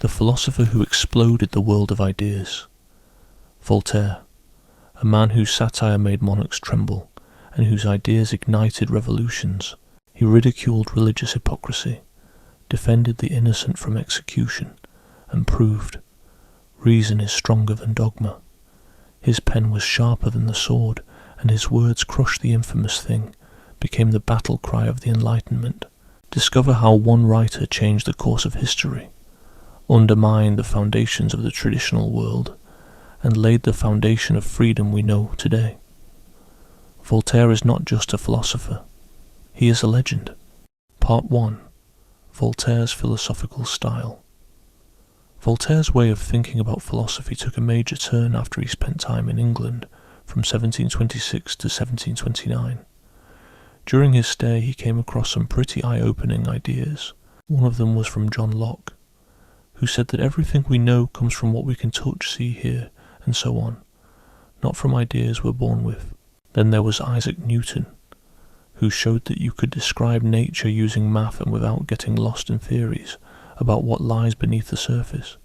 the philosopher who exploded the world of ideas. Voltaire, a man whose satire made monarchs tremble, and whose ideas ignited revolutions. He ridiculed religious hypocrisy, defended the innocent from execution, and proved reason is stronger than dogma. His pen was sharper than the sword, and his words crushed the infamous thing, became the battle cry of the Enlightenment. Discover how one writer changed the course of history, undermined the foundations of the traditional world, and laid the foundation of freedom we know today. Voltaire is not just a philosopher, he is a legend. Part 1. Voltaire's philosophical style. Voltaire's way of thinking about philosophy took a major turn after he spent time in England from 1726 to 1729. During his stay he came across some pretty eye-opening ideas. One of them was from John Locke, who said that everything we know comes from what we can touch, see, hear, and so on, not from ideas we're born with. Then there was Isaac Newton, who showed that you could describe nature using math and without getting lost in theories about what lies beneath the surface.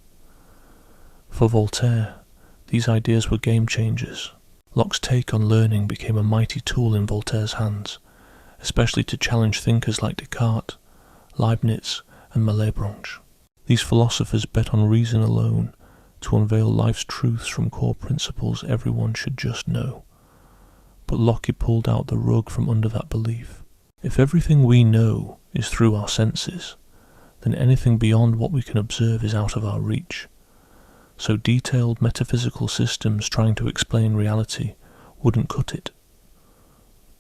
For Voltaire, these ideas were game changers. Locke's take on learning became a mighty tool in Voltaire's hands, especially to challenge thinkers like Descartes, Leibniz, and Malebranche. These philosophers bet on reason alone to unveil life's truths from core principles everyone should just know. But Locke pulled out the rug from under that belief. If everything we know is through our senses, then anything beyond what we can observe is out of our reach. So detailed metaphysical systems trying to explain reality wouldn't cut it.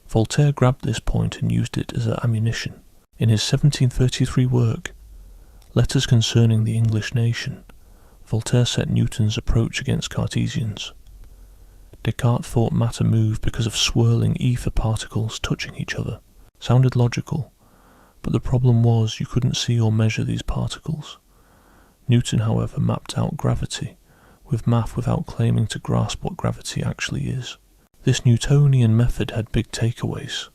Voltaire grabbed this point and used it as ammunition. In his 1733 work, Letters Concerning the English Nation, Voltaire set Newton's approach against Cartesians. Descartes thought matter moved because of swirling ether particles touching each other. Sounded logical, but the problem was you couldn't see or measure these particles. Newton, however, mapped out gravity with math without claiming to grasp what gravity actually is. This Newtonian method had big takeaways.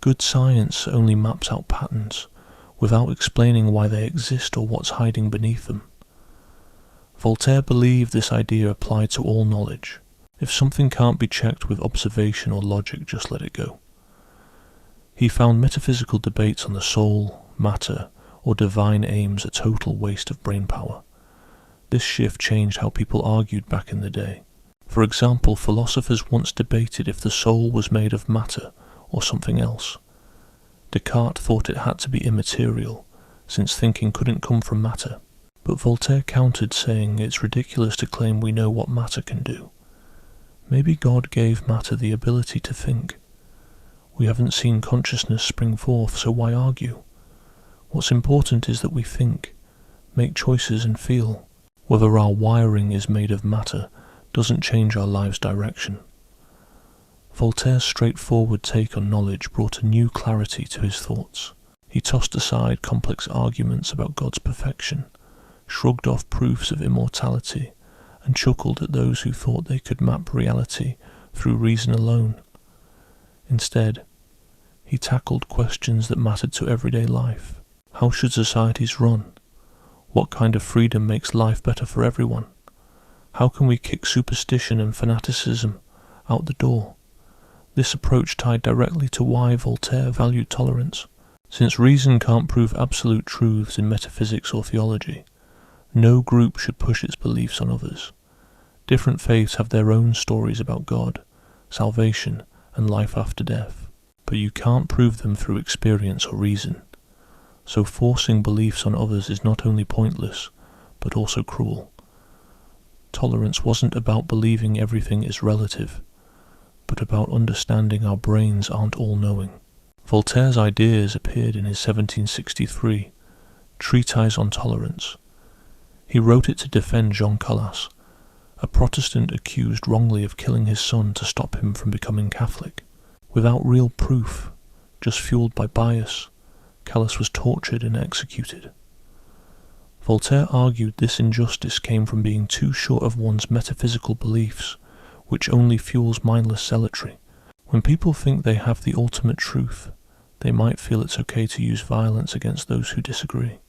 Good science only maps out patterns without explaining why they exist or what's hiding beneath them. Voltaire believed this idea applied to all knowledge. If something can't be checked with observation or logic, just let it go. He found metaphysical debates on the soul, matter, or divine aims a total waste of brain power. This shift changed how people argued back in the day. For example, philosophers once debated if the soul was made of matter or something else. Descartes thought it had to be immaterial, since thinking couldn't come from matter. But Voltaire countered, saying it's ridiculous to claim we know what matter can do. Maybe God gave matter the ability to think. We haven't seen consciousness spring forth, so why argue? What's important is that we think, make choices and feel. Whether our wiring is made of matter doesn't change our life's direction. Voltaire's straightforward take on knowledge brought a new clarity to his thoughts. He tossed aside complex arguments about God's perfection, shrugged off proofs of immortality, and chuckled at those who thought they could map reality through reason alone. Instead, he tackled questions that mattered to everyday life. How should societies run? What kind of freedom makes life better for everyone? How can we kick superstition and fanaticism out the door? This approach tied directly to why Voltaire valued tolerance. Since reason can't prove absolute truths in metaphysics or theology, no group should push its beliefs on others. Different faiths have their own stories about God, salvation, and life after death, but you can't prove them through experience or reason. So forcing beliefs on others is not only pointless, but also cruel. Tolerance wasn't about believing everything is relative, but about understanding our brains aren't all-knowing. Voltaire's ideas appeared in his 1763 Treatise on Tolerance. He wrote it to defend Jean Calas, a Protestant accused wrongly of killing his son to stop him from becoming Catholic. Without real proof, just fueled by bias, Calas was tortured and executed. Voltaire argued this injustice came from being too sure of one's metaphysical beliefs, which only fuels mindless zealotry. When people think they have the ultimate truth, they might feel it's okay to use violence against those who disagree.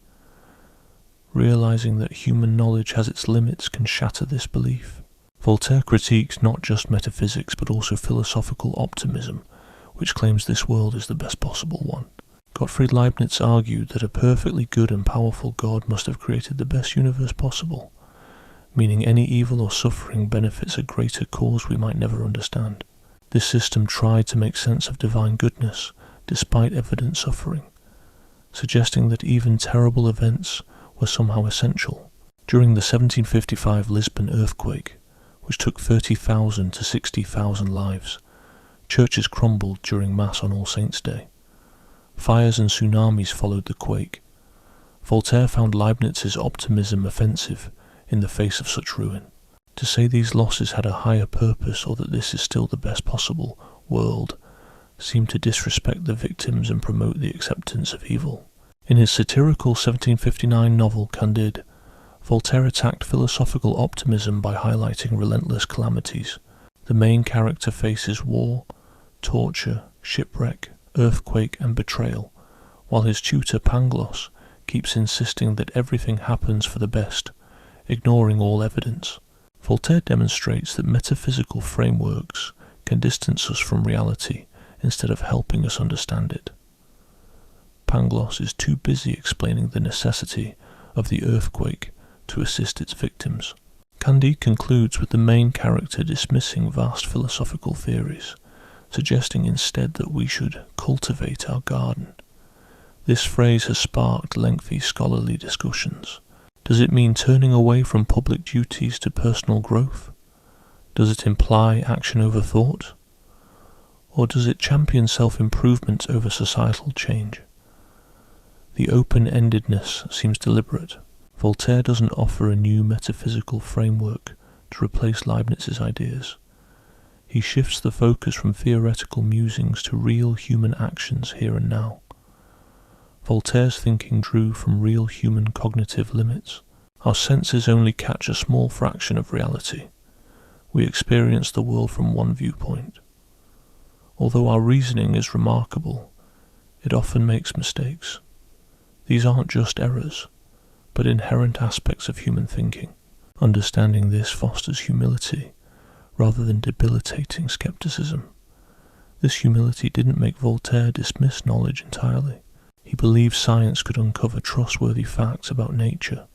realizing that human knowledge has its limits can shatter this belief. Voltaire critiques not just metaphysics but also philosophical optimism, which claims this world is the best possible one. Gottfried Leibniz argued that a perfectly good and powerful God must have created the best universe possible, meaning any evil or suffering benefits a greater cause we might never understand. This system tried to make sense of divine goodness despite evident suffering, suggesting that even terrible events were somehow essential. During the 1755 Lisbon earthquake, which took 30,000 to 60,000 lives, churches crumbled during Mass on All Saints' Day. Fires and tsunamis followed the quake. Voltaire found Leibniz's optimism offensive in the face of such ruin. To say these losses had a higher purpose or that this is still the best possible world seemed to disrespect the victims and promote the acceptance of evil. In his satirical 1759 novel Candide, Voltaire attacked philosophical optimism by highlighting relentless calamities. The main character faces war, torture, shipwreck, earthquake and betrayal, while his tutor Pangloss keeps insisting that everything happens for the best, ignoring all evidence. Voltaire demonstrates that metaphysical frameworks can distance us from reality instead of helping us understand it. Pangloss is too busy explaining the necessity of the earthquake to assist its victims. Candide concludes with the main character dismissing vast philosophical theories, suggesting instead that we should cultivate our garden. This phrase has sparked lengthy scholarly discussions. Does it mean turning away from public duties to personal growth? Does it imply action over thought? Or does it champion self-improvement over societal change? The open-endedness seems deliberate. Voltaire doesn't offer a new metaphysical framework to replace Leibniz's ideas. He shifts the focus from theoretical musings to real human actions here and now. Voltaire's thinking drew from real human cognitive limits. Our senses only catch a small fraction of reality. We experience the world from one viewpoint. Although our reasoning is remarkable, it often makes mistakes. These aren't just errors, but inherent aspects of human thinking. Understanding this fosters humility, rather than debilitating skepticism. This humility didn't make Voltaire dismiss knowledge entirely. He believed science could uncover trustworthy facts about nature,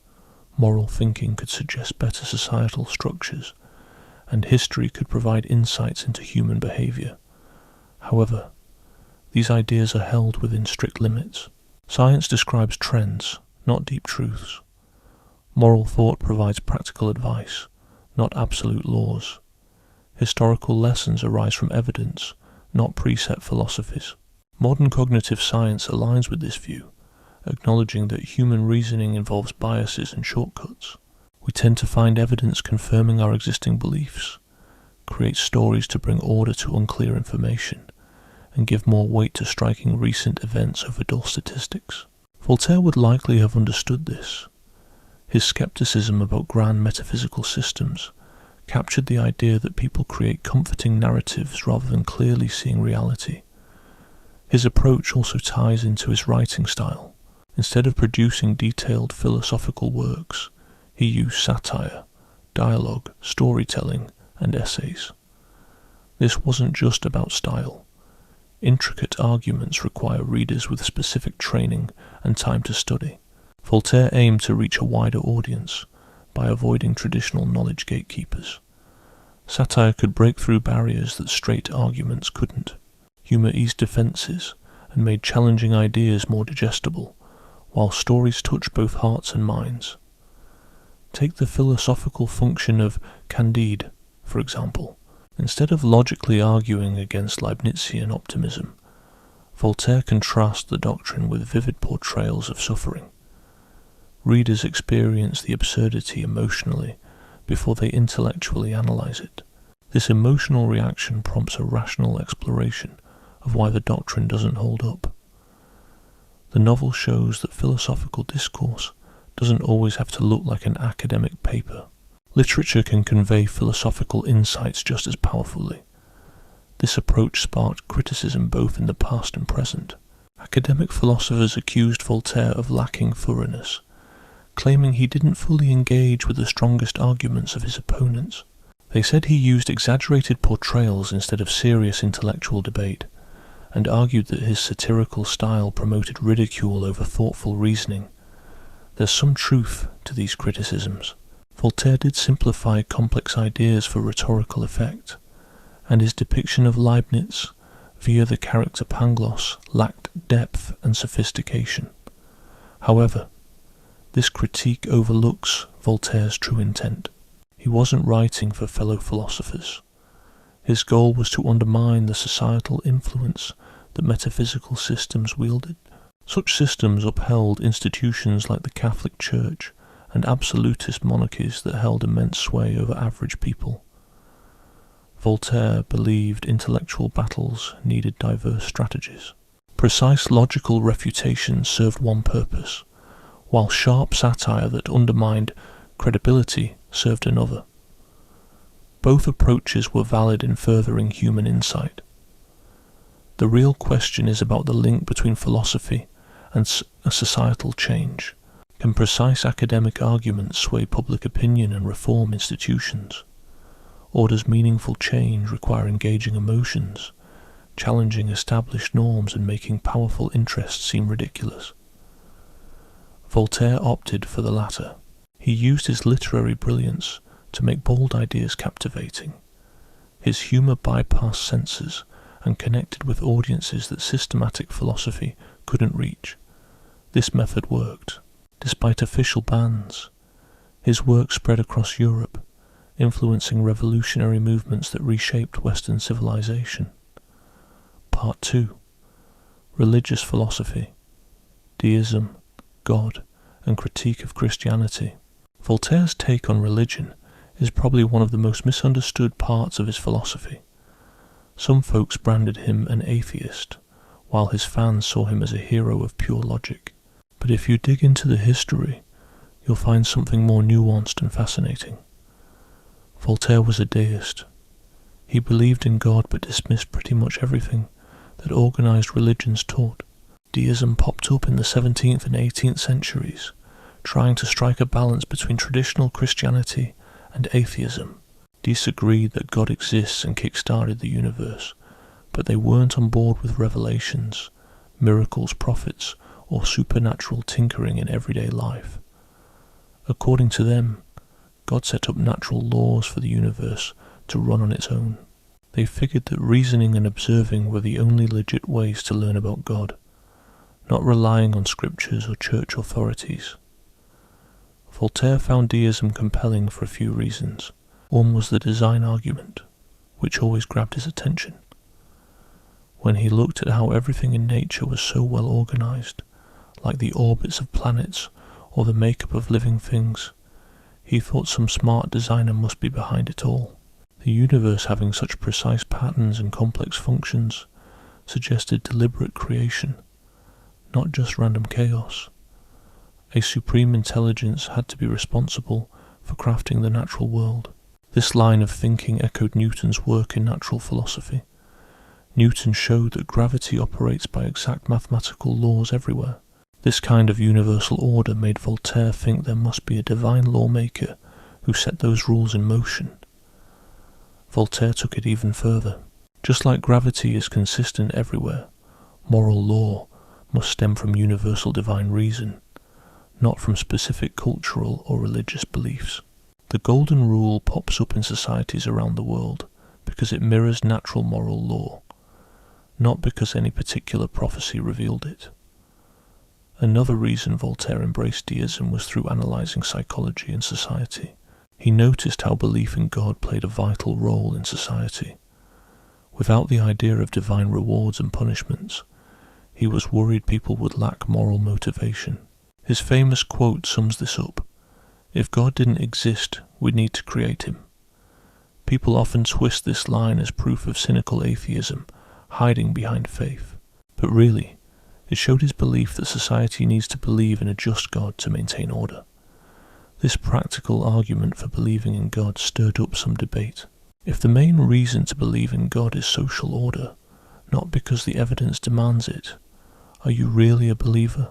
moral thinking could suggest better societal structures, and history could provide insights into human behavior. However, these ideas are held within strict limits. Science describes trends, not deep truths. Moral thought provides practical advice, not absolute laws. Historical lessons arise from evidence, not preset philosophies. Modern cognitive science aligns with this view, acknowledging that human reasoning involves biases and shortcuts. We tend to find evidence confirming our existing beliefs, create stories to bring order to unclear information, and give more weight to striking recent events over dull statistics. Voltaire would likely have understood this. His skepticism about grand metaphysical systems captured the idea that people create comforting narratives rather than clearly seeing reality. His approach also ties into his writing style. Instead of producing detailed philosophical works, he used satire, dialogue, storytelling, and essays. This wasn't just about style. Intricate arguments require readers with specific training and time to study. Voltaire aimed to reach a wider audience by avoiding traditional knowledge gatekeepers. Satire could break through barriers that straight arguments couldn't. Humour eased defences and made challenging ideas more digestible, while stories touch both hearts and minds. Take the philosophical function of Candide, for example. Instead of logically arguing against Leibnizian optimism, Voltaire contrasts the doctrine with vivid portrayals of suffering. Readers experience the absurdity emotionally before they intellectually analyse it. This emotional reaction prompts a rational exploration of why the doctrine doesn't hold up. The novel shows that philosophical discourse doesn't always have to look like an academic paper. Literature can convey philosophical insights just as powerfully. This approach sparked criticism both in the past and present. Academic philosophers accused Voltaire of lacking thoroughness, claiming he didn't fully engage with the strongest arguments of his opponents. They said he used exaggerated portrayals instead of serious intellectual debate, and argued that his satirical style promoted ridicule over thoughtful reasoning. There's some truth to these criticisms. Voltaire did simplify complex ideas for rhetorical effect, and his depiction of Leibniz via the character Pangloss lacked depth and sophistication. However, this critique overlooks Voltaire's true intent. He wasn't writing for fellow philosophers. His goal was to undermine the societal influence that metaphysical systems wielded. Such systems upheld institutions like the Catholic Church and absolutist monarchies that held immense sway over average people. Voltaire believed intellectual battles needed diverse strategies. Precise logical refutation served one purpose, while sharp satire that undermined credibility served another. Both approaches were valid in furthering human insight. The real question is about the link between philosophy and societal change. Can precise academic arguments sway public opinion and reform institutions? Or does meaningful change require engaging emotions, challenging established norms and making powerful interests seem ridiculous? Voltaire opted for the latter. He used his literary brilliance to make bold ideas captivating. His humour bypassed censors and connected with audiences that systematic philosophy couldn't reach. This method worked. Despite official bans, his work spread across Europe, influencing revolutionary movements that reshaped Western civilization. Part 2. Religious philosophy, deism, God, and critique of Christianity. Voltaire's take on religion is probably one of the most misunderstood parts of his philosophy. Some folks branded him an atheist, while his fans saw him as a hero of pure logic. But if you dig into the history, you'll find something more nuanced and fascinating. Voltaire was a deist. He believed in God but dismissed pretty much everything that organized religions taught. Deism popped up in the 17th and 18th centuries, trying to strike a balance between traditional Christianity and atheism. Disagreed that God exists and kick-started the universe, but they weren't on board with revelations, miracles, prophets, or supernatural tinkering in everyday life. According to them, God set up natural laws for the universe to run on its own. They figured that reasoning and observing were the only legit ways to learn about God, not relying on scriptures or church authorities. Voltaire found deism compelling for a few reasons. One was the design argument, which always grabbed his attention. When he looked at how everything in nature was so well organized, like the orbits of planets or the makeup of living things, he thought some smart designer must be behind it all. The universe having such precise patterns and complex functions suggested deliberate creation, not just random chaos. A supreme intelligence had to be responsible for crafting the natural world. This line of thinking echoed Newton's work in natural philosophy. Newton showed that gravity operates by exact mathematical laws everywhere. This kind of universal order made Voltaire think there must be a divine lawmaker who set those rules in motion. Voltaire took it even further. Just like gravity is consistent everywhere, moral law must stem from universal divine reason, not from specific cultural or religious beliefs. The golden rule pops up in societies around the world because it mirrors natural moral law, not because any particular prophecy revealed it. Another reason Voltaire embraced deism was through analysing psychology and society. He noticed how belief in God played a vital role in society. Without the idea of divine rewards and punishments, he was worried people would lack moral motivation. His famous quote sums this up: "If God didn't exist, we'd need to create him." People often twist this line as proof of cynical atheism, hiding behind faith. But really, it showed his belief that society needs to believe in a just God to maintain order. This practical argument for believing in God stirred up some debate. If the main reason to believe in God is social order, not because the evidence demands it, are you really a believer?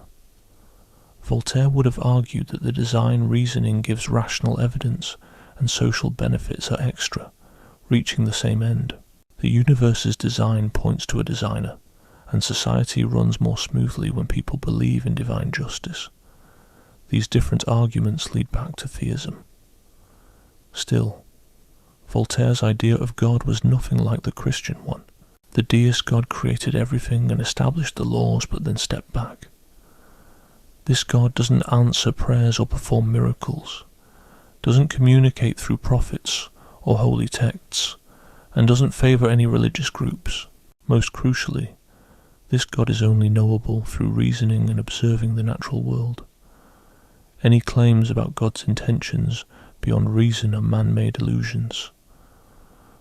Voltaire would have argued that the design reasoning gives rational evidence and social benefits are extra, reaching the same end. The universe's design points to a designer, and society runs more smoothly when people believe in divine justice. These different arguments lead back to theism. Still, Voltaire's idea of God was nothing like the Christian one. The deist God created everything and established the laws but then stepped back. This God doesn't answer prayers or perform miracles, doesn't communicate through prophets or holy texts, and doesn't favour any religious groups. Most crucially, this God is only knowable through reasoning and observing the natural world. Any claims about God's intentions beyond reason are man-made illusions.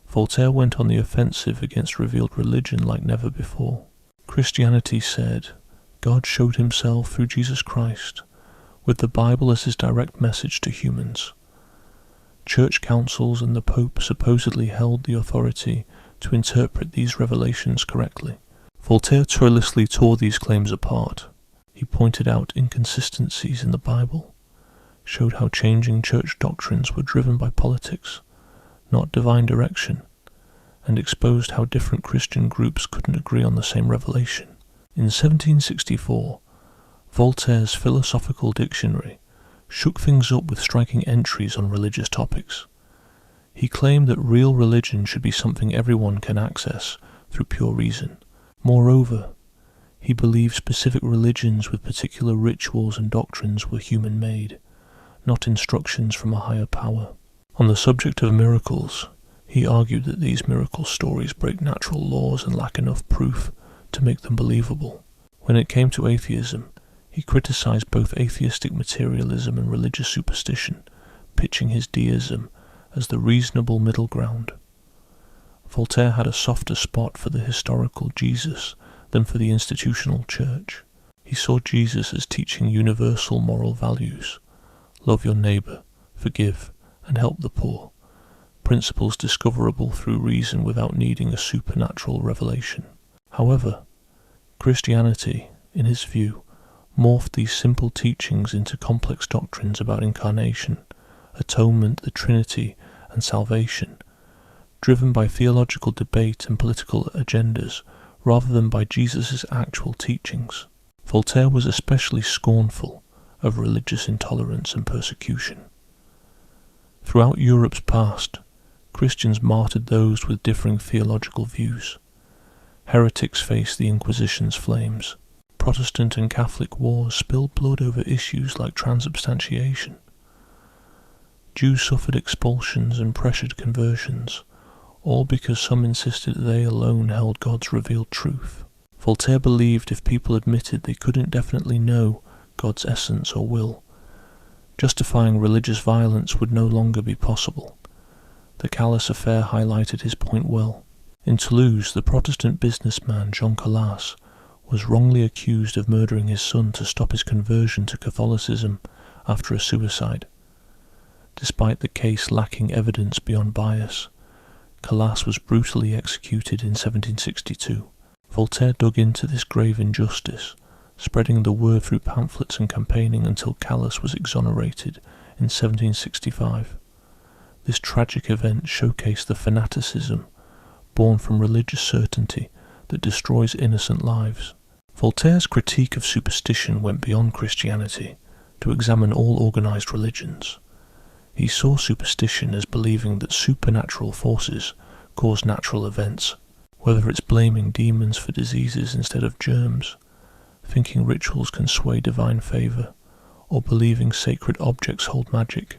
Voltaire went on the offensive against revealed religion like never before. Christianity said, God showed himself through Jesus Christ, with the Bible as his direct message to humans. Church councils and the Pope supposedly held the authority to interpret these revelations correctly. Voltaire tirelessly tore these claims apart. He pointed out inconsistencies in the Bible, showed how changing church doctrines were driven by politics, not divine direction, and exposed how different Christian groups couldn't agree on the same revelation. In 1764, Voltaire's Philosophical Dictionary shook things up with striking entries on religious topics. He claimed that real religion should be something everyone can access through pure reason. Moreover, he believed specific religions with particular rituals and doctrines were human-made, not instructions from a higher power. On the subject of miracles, he argued that these miracle stories break natural laws and lack enough proof to make them believable. When it came to atheism, he criticized both atheistic materialism and religious superstition, pitching his deism as the reasonable middle ground. Voltaire had a softer spot for the historical Jesus than for the institutional church. He saw Jesus as teaching universal moral values: love your neighbour, forgive, and help the poor, principles discoverable through reason without needing a supernatural revelation. However, Christianity, in his view, morphed these simple teachings into complex doctrines about incarnation, atonement, the Trinity, and salvation, driven by theological debate and political agendas rather than by Jesus' actual teachings. Voltaire was especially scornful of religious intolerance and persecution. Throughout Europe's past, Christians martyred those with differing theological views. Heretics faced the Inquisition's flames. Protestant and Catholic wars spilled blood over issues like transubstantiation. Jews suffered expulsions and pressured conversions, all because some insisted they alone held God's revealed truth. Voltaire believed if people admitted they couldn't definitely know God's essence or will, justifying religious violence would no longer be possible. The Calas affair highlighted his point well. In Toulouse, the Protestant businessman Jean Calas was wrongly accused of murdering his son to stop his conversion to Catholicism after a suicide. Despite the case lacking evidence beyond bias, Calas was brutally executed in 1762. Voltaire dug into this grave injustice, spreading the word through pamphlets and campaigning until Calas was exonerated in 1765. This tragic event showcased the fanaticism born from religious certainty that destroys innocent lives. Voltaire's critique of superstition went beyond Christianity to examine all organized religions. He saw superstition as believing that supernatural forces cause natural events, whether it's blaming demons for diseases instead of germs, thinking rituals can sway divine favor, or believing sacred objects hold magic.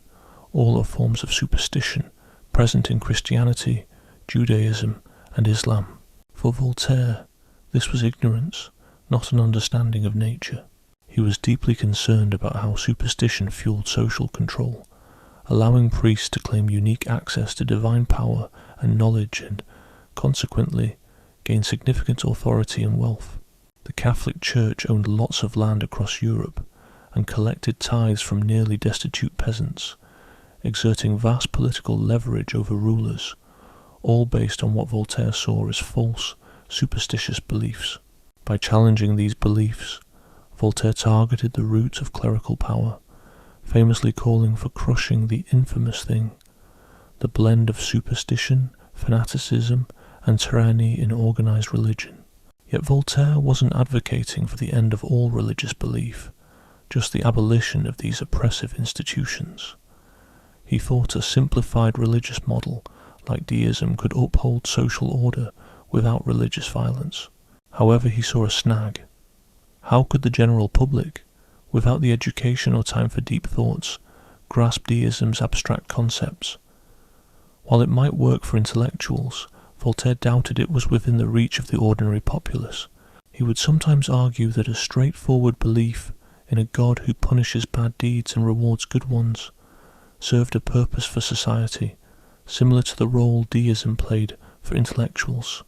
All are forms of superstition present in Christianity, Judaism, and Islam. For Voltaire, this was ignorance, not an understanding of nature. He was deeply concerned about how superstition fueled social control, allowing priests to claim unique access to divine power and knowledge and, consequently, gain significant authority and wealth. The Catholic Church owned lots of land across Europe and collected tithes from nearly destitute peasants, exerting vast political leverage over rulers, all based on what Voltaire saw as false, superstitious beliefs. By challenging these beliefs, Voltaire targeted the roots of clerical power, famously calling for crushing the infamous thing, the blend of superstition, fanaticism, and tyranny in organized religion. Yet Voltaire wasn't advocating for the end of all religious belief, just the abolition of these oppressive institutions. He thought a simplified religious model like deism could uphold social order without religious violence. However, he saw a snag. How could the general public, without the education or time for deep thoughts, grasp deism's abstract concepts? While it might work for intellectuals, Voltaire doubted it was within the reach of the ordinary populace. He would sometimes argue that a straightforward belief in a God who punishes bad deeds and rewards good ones served a purpose for society, similar to the role deism played for intellectuals.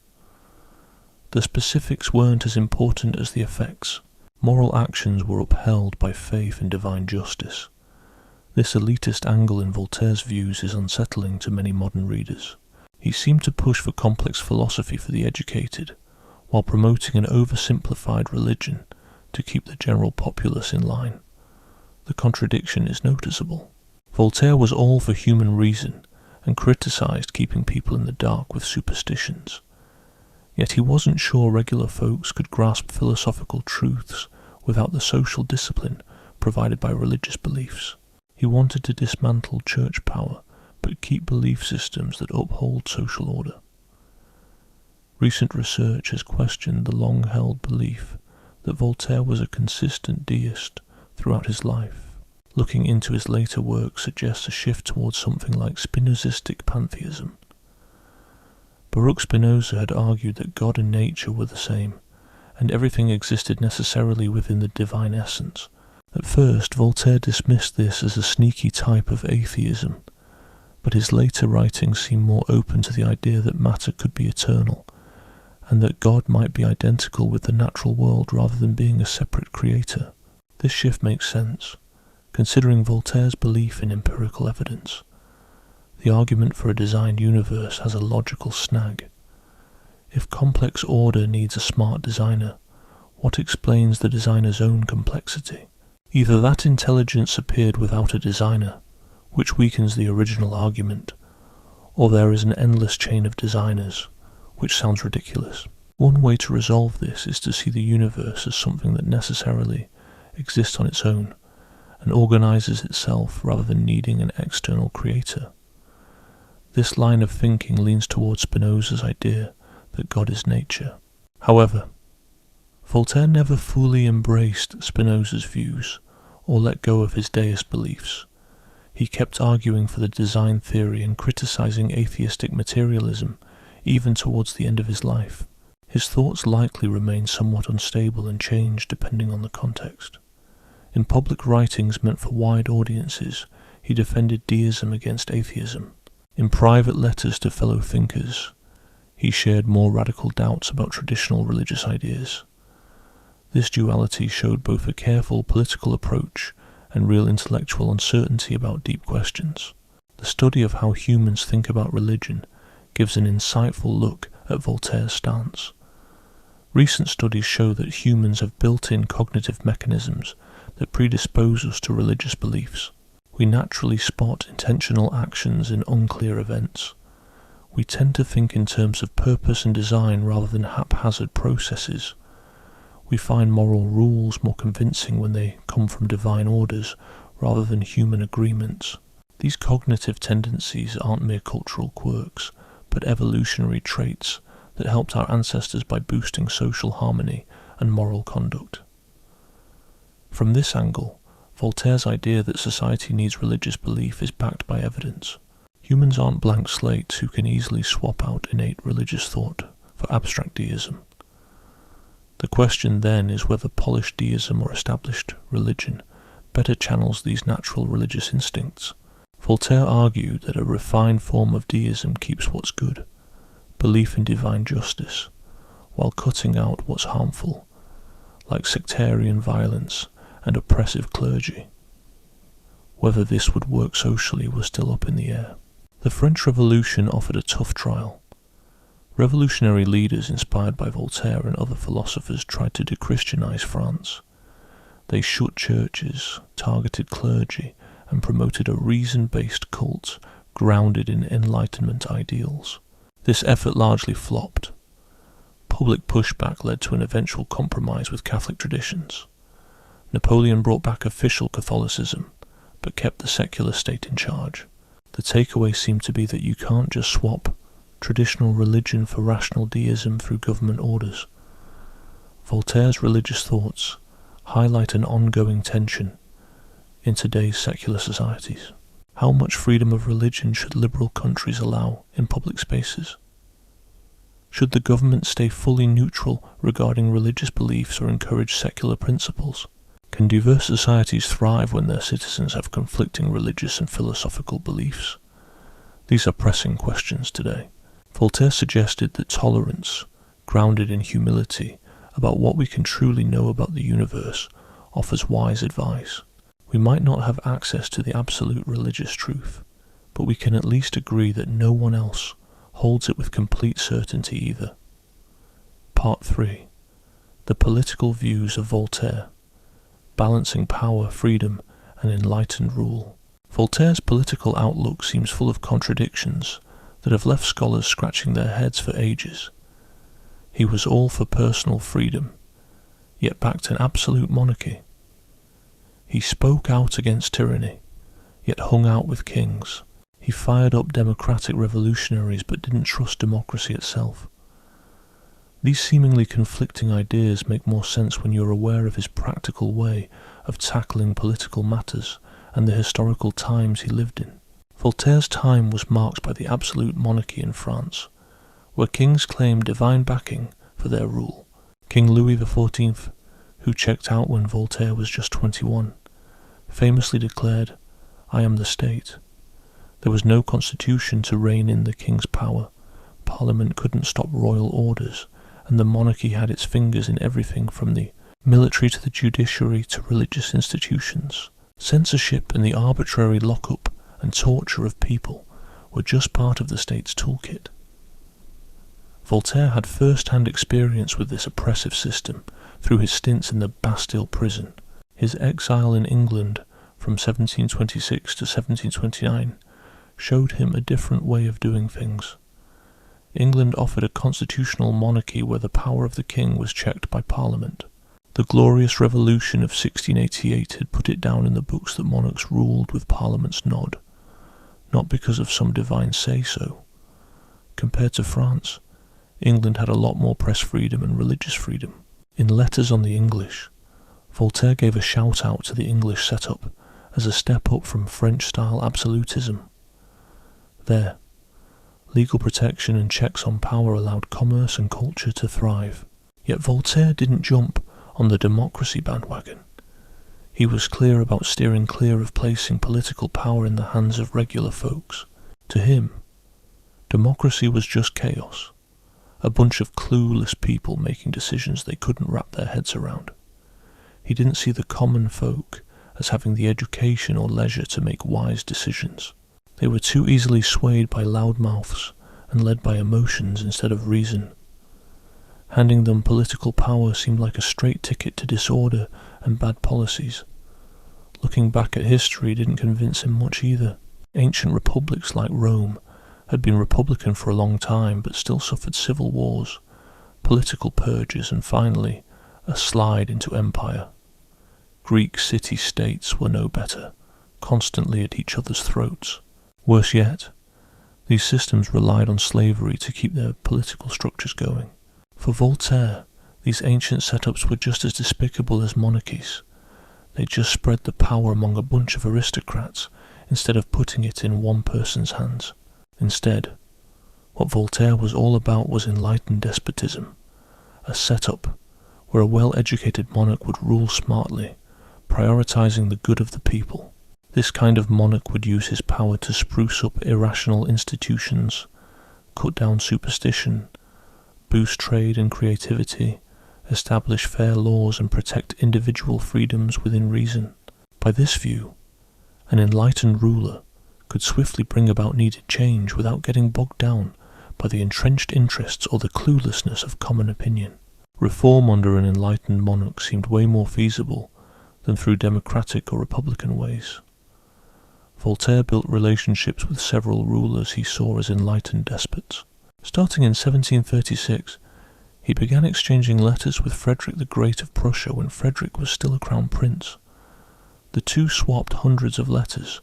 The specifics weren't as important as the effects. Moral actions were upheld by faith in divine justice. This elitist angle in Voltaire's views is unsettling to many modern readers. He seemed to push for complex philosophy for the educated, while promoting an oversimplified religion to keep the general populace in line. The contradiction is noticeable. Voltaire was all for human reason and criticised keeping people in the dark with superstitions. Yet he wasn't sure regular folks could grasp philosophical truths without the social discipline provided by religious beliefs. He wanted to dismantle church power, but keep belief systems that uphold social order. Recent research has questioned the long-held belief that Voltaire was a consistent deist throughout his life. Looking into his later work suggests a shift towards something like Spinozistic pantheism. Baruch Spinoza had argued that God and nature were the same, and everything existed necessarily within the divine essence. At first, Voltaire dismissed this as a sneaky type of atheism, but his later writings seem more open to the idea that matter could be eternal, and that God might be identical with the natural world rather than being a separate creator. This shift makes sense, considering Voltaire's belief in empirical evidence. The argument for a designed universe has a logical snag. If complex order needs a smart designer, what explains the designer's own complexity? Either that intelligence appeared without a designer, which weakens the original argument, or there is an endless chain of designers, which sounds ridiculous. One way to resolve this is to see the universe as something that necessarily exists on its own, and organizes itself rather than needing an external creator. This line of thinking leans towards Spinoza's idea that God is nature. However, Voltaire never fully embraced Spinoza's views or let go of his deist beliefs. He kept arguing for the design theory and criticizing atheistic materialism even towards the end of his life. His thoughts likely remained somewhat unstable and changed depending on the context. In public writings meant for wide audiences, he defended deism against atheism. In private letters to fellow thinkers, he shared more radical doubts about traditional religious ideas. This duality showed both a careful political approach and real intellectual uncertainty about deep questions. The study of how humans think about religion gives an insightful look at Voltaire's stance. Recent studies show that humans have built-in cognitive mechanisms that predispose us to religious beliefs. We naturally spot intentional actions in unclear events. We tend to think in terms of purpose and design rather than haphazard processes. We find moral rules more convincing when they come from divine orders rather than human agreements. These cognitive tendencies aren't mere cultural quirks, but evolutionary traits that helped our ancestors by boosting social harmony and moral conduct. From this angle, Voltaire's idea that society needs religious belief is backed by evidence. Humans aren't blank slates who can easily swap out innate religious thought for abstract deism. The question then is whether polished deism or established religion better channels these natural religious instincts. Voltaire argued that a refined form of deism keeps what's good, belief in divine justice, while cutting out what's harmful, like sectarian violence and oppressive clergy. Whether this would work socially was still up in the air. The French Revolution offered a tough trial. Revolutionary leaders inspired by Voltaire and other philosophers tried to de-Christianize France. They shut churches, targeted clergy, and promoted a reason-based cult grounded in Enlightenment ideals. This effort largely flopped. Public pushback led to an eventual compromise with Catholic traditions. Napoleon brought back official Catholicism, but kept the secular state in charge. The takeaway seemed to be that you can't just swap traditional religion for rational deism through government orders. Voltaire's religious thoughts highlight an ongoing tension in today's secular societies. How much freedom of religion should liberal countries allow in public spaces? Should the government stay fully neutral regarding religious beliefs or encourage secular principles? Can diverse societies thrive when their citizens have conflicting religious and philosophical beliefs? These are pressing questions today. Voltaire suggested that tolerance, grounded in humility about what we can truly know about the universe, offers wise advice. We might not have access to the absolute religious truth, but we can at least agree that no one else holds it with complete certainty either. Part 3. The political views of Voltaire. Balancing power, freedom, and enlightened rule. Voltaire's political outlook seems full of contradictions that have left scholars scratching their heads for ages. He was all for personal freedom, yet backed an absolute monarchy. He spoke out against tyranny, yet hung out with kings. He fired up democratic revolutionaries but didn't trust democracy itself. These seemingly conflicting ideas make more sense when you're aware of his practical way of tackling political matters and the historical times he lived in. Voltaire's time was marked by the absolute monarchy in France, where kings claimed divine backing for their rule. King Louis XIV, who checked out when Voltaire was just 21, famously declared, "I am the state." There was no constitution to rein in the king's power, Parliament couldn't stop royal orders, and the monarchy had its fingers in everything from the military to the judiciary to religious institutions. Censorship and the arbitrary lockup and torture of people were just part of the state's toolkit. Voltaire had first-hand experience with this oppressive system through his stints in the Bastille prison. His exile in England from 1726 to 1729 showed him a different way of doing things. England offered a constitutional monarchy where the power of the king was checked by Parliament. The Glorious Revolution of 1688 had put it down in the books that monarchs ruled with Parliament's nod, not because of some divine say-so. Compared to France, England had a lot more press freedom and religious freedom. In Letters on the English, Voltaire gave a shout-out to the English setup as a step up from French-style absolutism. There, legal protection and checks on power allowed commerce and culture to thrive. Yet Voltaire didn't jump on the democracy bandwagon. He was clear about steering clear of placing political power in the hands of regular folks. To him, democracy was just chaos, a bunch of clueless people making decisions they couldn't wrap their heads around. He didn't see the common folk as having the education or leisure to make wise decisions. They were too easily swayed by loudmouths and led by emotions instead of reason. Handing them political power seemed like a straight ticket to disorder and bad policies. Looking back at history didn't convince him much either. Ancient republics like Rome had been republican for a long time but still suffered civil wars, political purges, and finally a slide into empire. Greek city-states were no better, constantly at each other's throats. Worse yet, these systems relied on slavery to keep their political structures going. For Voltaire, these ancient setups were just as despicable as monarchies. They just spread the power among a bunch of aristocrats instead of putting it in one person's hands. Instead, what Voltaire was all about was enlightened despotism, a setup where a well-educated monarch would rule smartly, prioritizing the good of the people. This kind of monarch would use his power to spruce up irrational institutions, cut down superstition, boost trade and creativity, establish fair laws and protect individual freedoms within reason. By this view, an enlightened ruler could swiftly bring about needed change without getting bogged down by the entrenched interests or the cluelessness of common opinion. Reform under an enlightened monarch seemed way more feasible than through democratic or republican ways. Voltaire built relationships with several rulers he saw as enlightened despots. Starting in 1736, he began exchanging letters with Frederick the Great of Prussia when Frederick was still a crown prince. The two swapped hundreds of letters,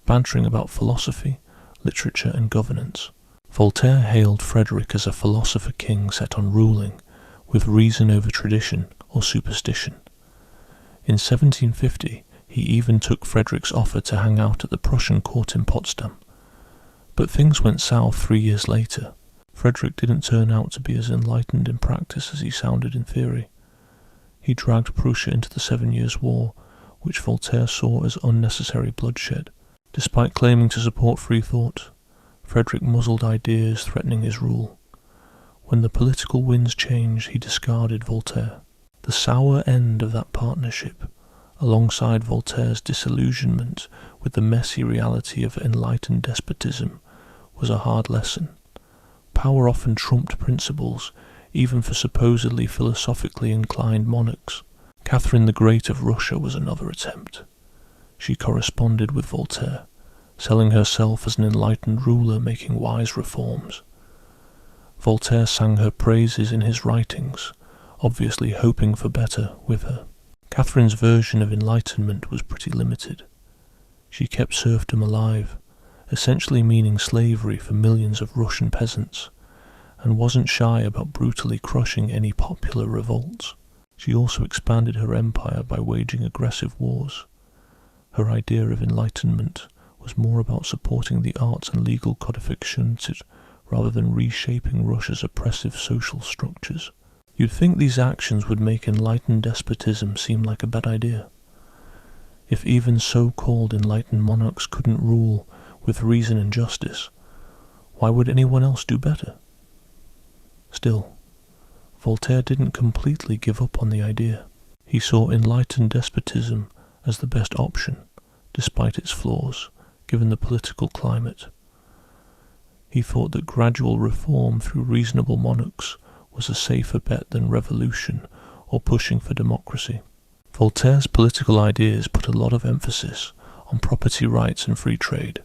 bantering about philosophy, literature and governance. Voltaire hailed Frederick as a philosopher king set on ruling, with reason over tradition or superstition. In 1750, he even took Frederick's offer to hang out at the Prussian court in Potsdam. But things went south 3 years later. Frederick didn't turn out to be as enlightened in practice as he sounded in theory. He dragged Prussia into the 7 Years' War, which Voltaire saw as unnecessary bloodshed. Despite claiming to support free thought, Frederick muzzled ideas threatening his rule. When the political winds changed, he discarded Voltaire. The sour end of that partnership, alongside Voltaire's disillusionment with the messy reality of enlightened despotism, was a hard lesson. Power often trumped principles, even for supposedly philosophically inclined monarchs. Catherine the Great of Russia was another attempt. She corresponded with Voltaire, selling herself as an enlightened ruler making wise reforms. Voltaire sang her praises in his writings, obviously hoping for better with her. Catherine's version of enlightenment was pretty limited. She kept serfdom alive, essentially meaning slavery for millions of Russian peasants, and wasn't shy about brutally crushing any popular revolts. She also expanded her empire by waging aggressive wars. Her idea of enlightenment was more about supporting the arts and legal codification rather than reshaping Russia's oppressive social structures. You'd think these actions would make enlightened despotism seem like a bad idea. If even so-called enlightened monarchs couldn't rule with reason and justice, why would anyone else do better? Still, Voltaire didn't completely give up on the idea. He saw enlightened despotism as the best option, despite its flaws, given the political climate. He thought that gradual reform through reasonable monarchs was a safer bet than revolution or pushing for democracy. Voltaire's political ideas put a lot of emphasis on property rights and free trade.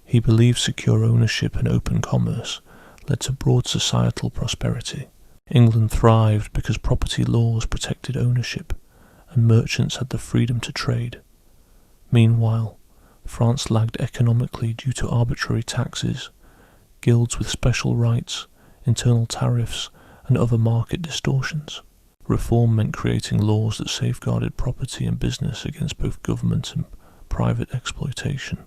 He believed secure ownership and open commerce led to broad societal prosperity. England thrived because property laws protected ownership and merchants had the freedom to trade. Meanwhile, France lagged economically due to arbitrary taxes, guilds with special rights, internal tariffs, and other market distortions. Reform meant creating laws that safeguarded property and business against both government and private exploitation.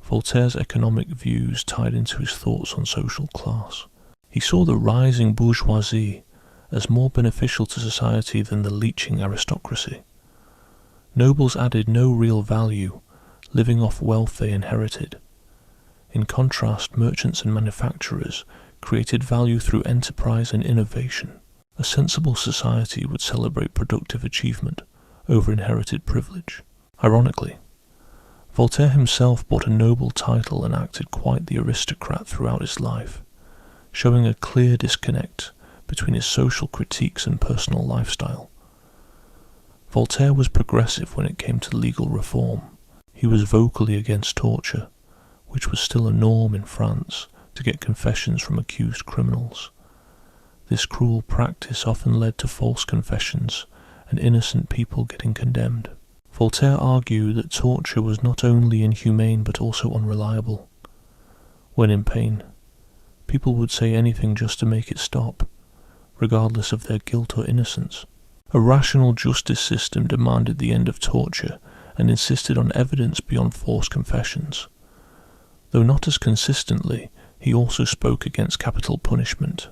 Voltaire's economic views tied into his thoughts on social class. He saw the rising bourgeoisie as more beneficial to society than the leeching aristocracy. Nobles added no real value, living off wealth they inherited. In contrast, merchants and manufacturers created value through enterprise and innovation. A sensible society would celebrate productive achievement over inherited privilege. Ironically, Voltaire himself bought a noble title and acted quite the aristocrat throughout his life, showing a clear disconnect between his social critiques and personal lifestyle. Voltaire was progressive when it came to legal reform. He was vocally against torture, which was still a norm in France to get confessions from accused criminals. This cruel practice often led to false confessions and innocent people getting condemned. Voltaire argued that torture was not only inhumane but also unreliable. When in pain, people would say anything just to make it stop, regardless of their guilt or innocence. A rational justice system demanded the end of torture and insisted on evidence beyond forced confessions. Though not as consistently, he also spoke against capital punishment,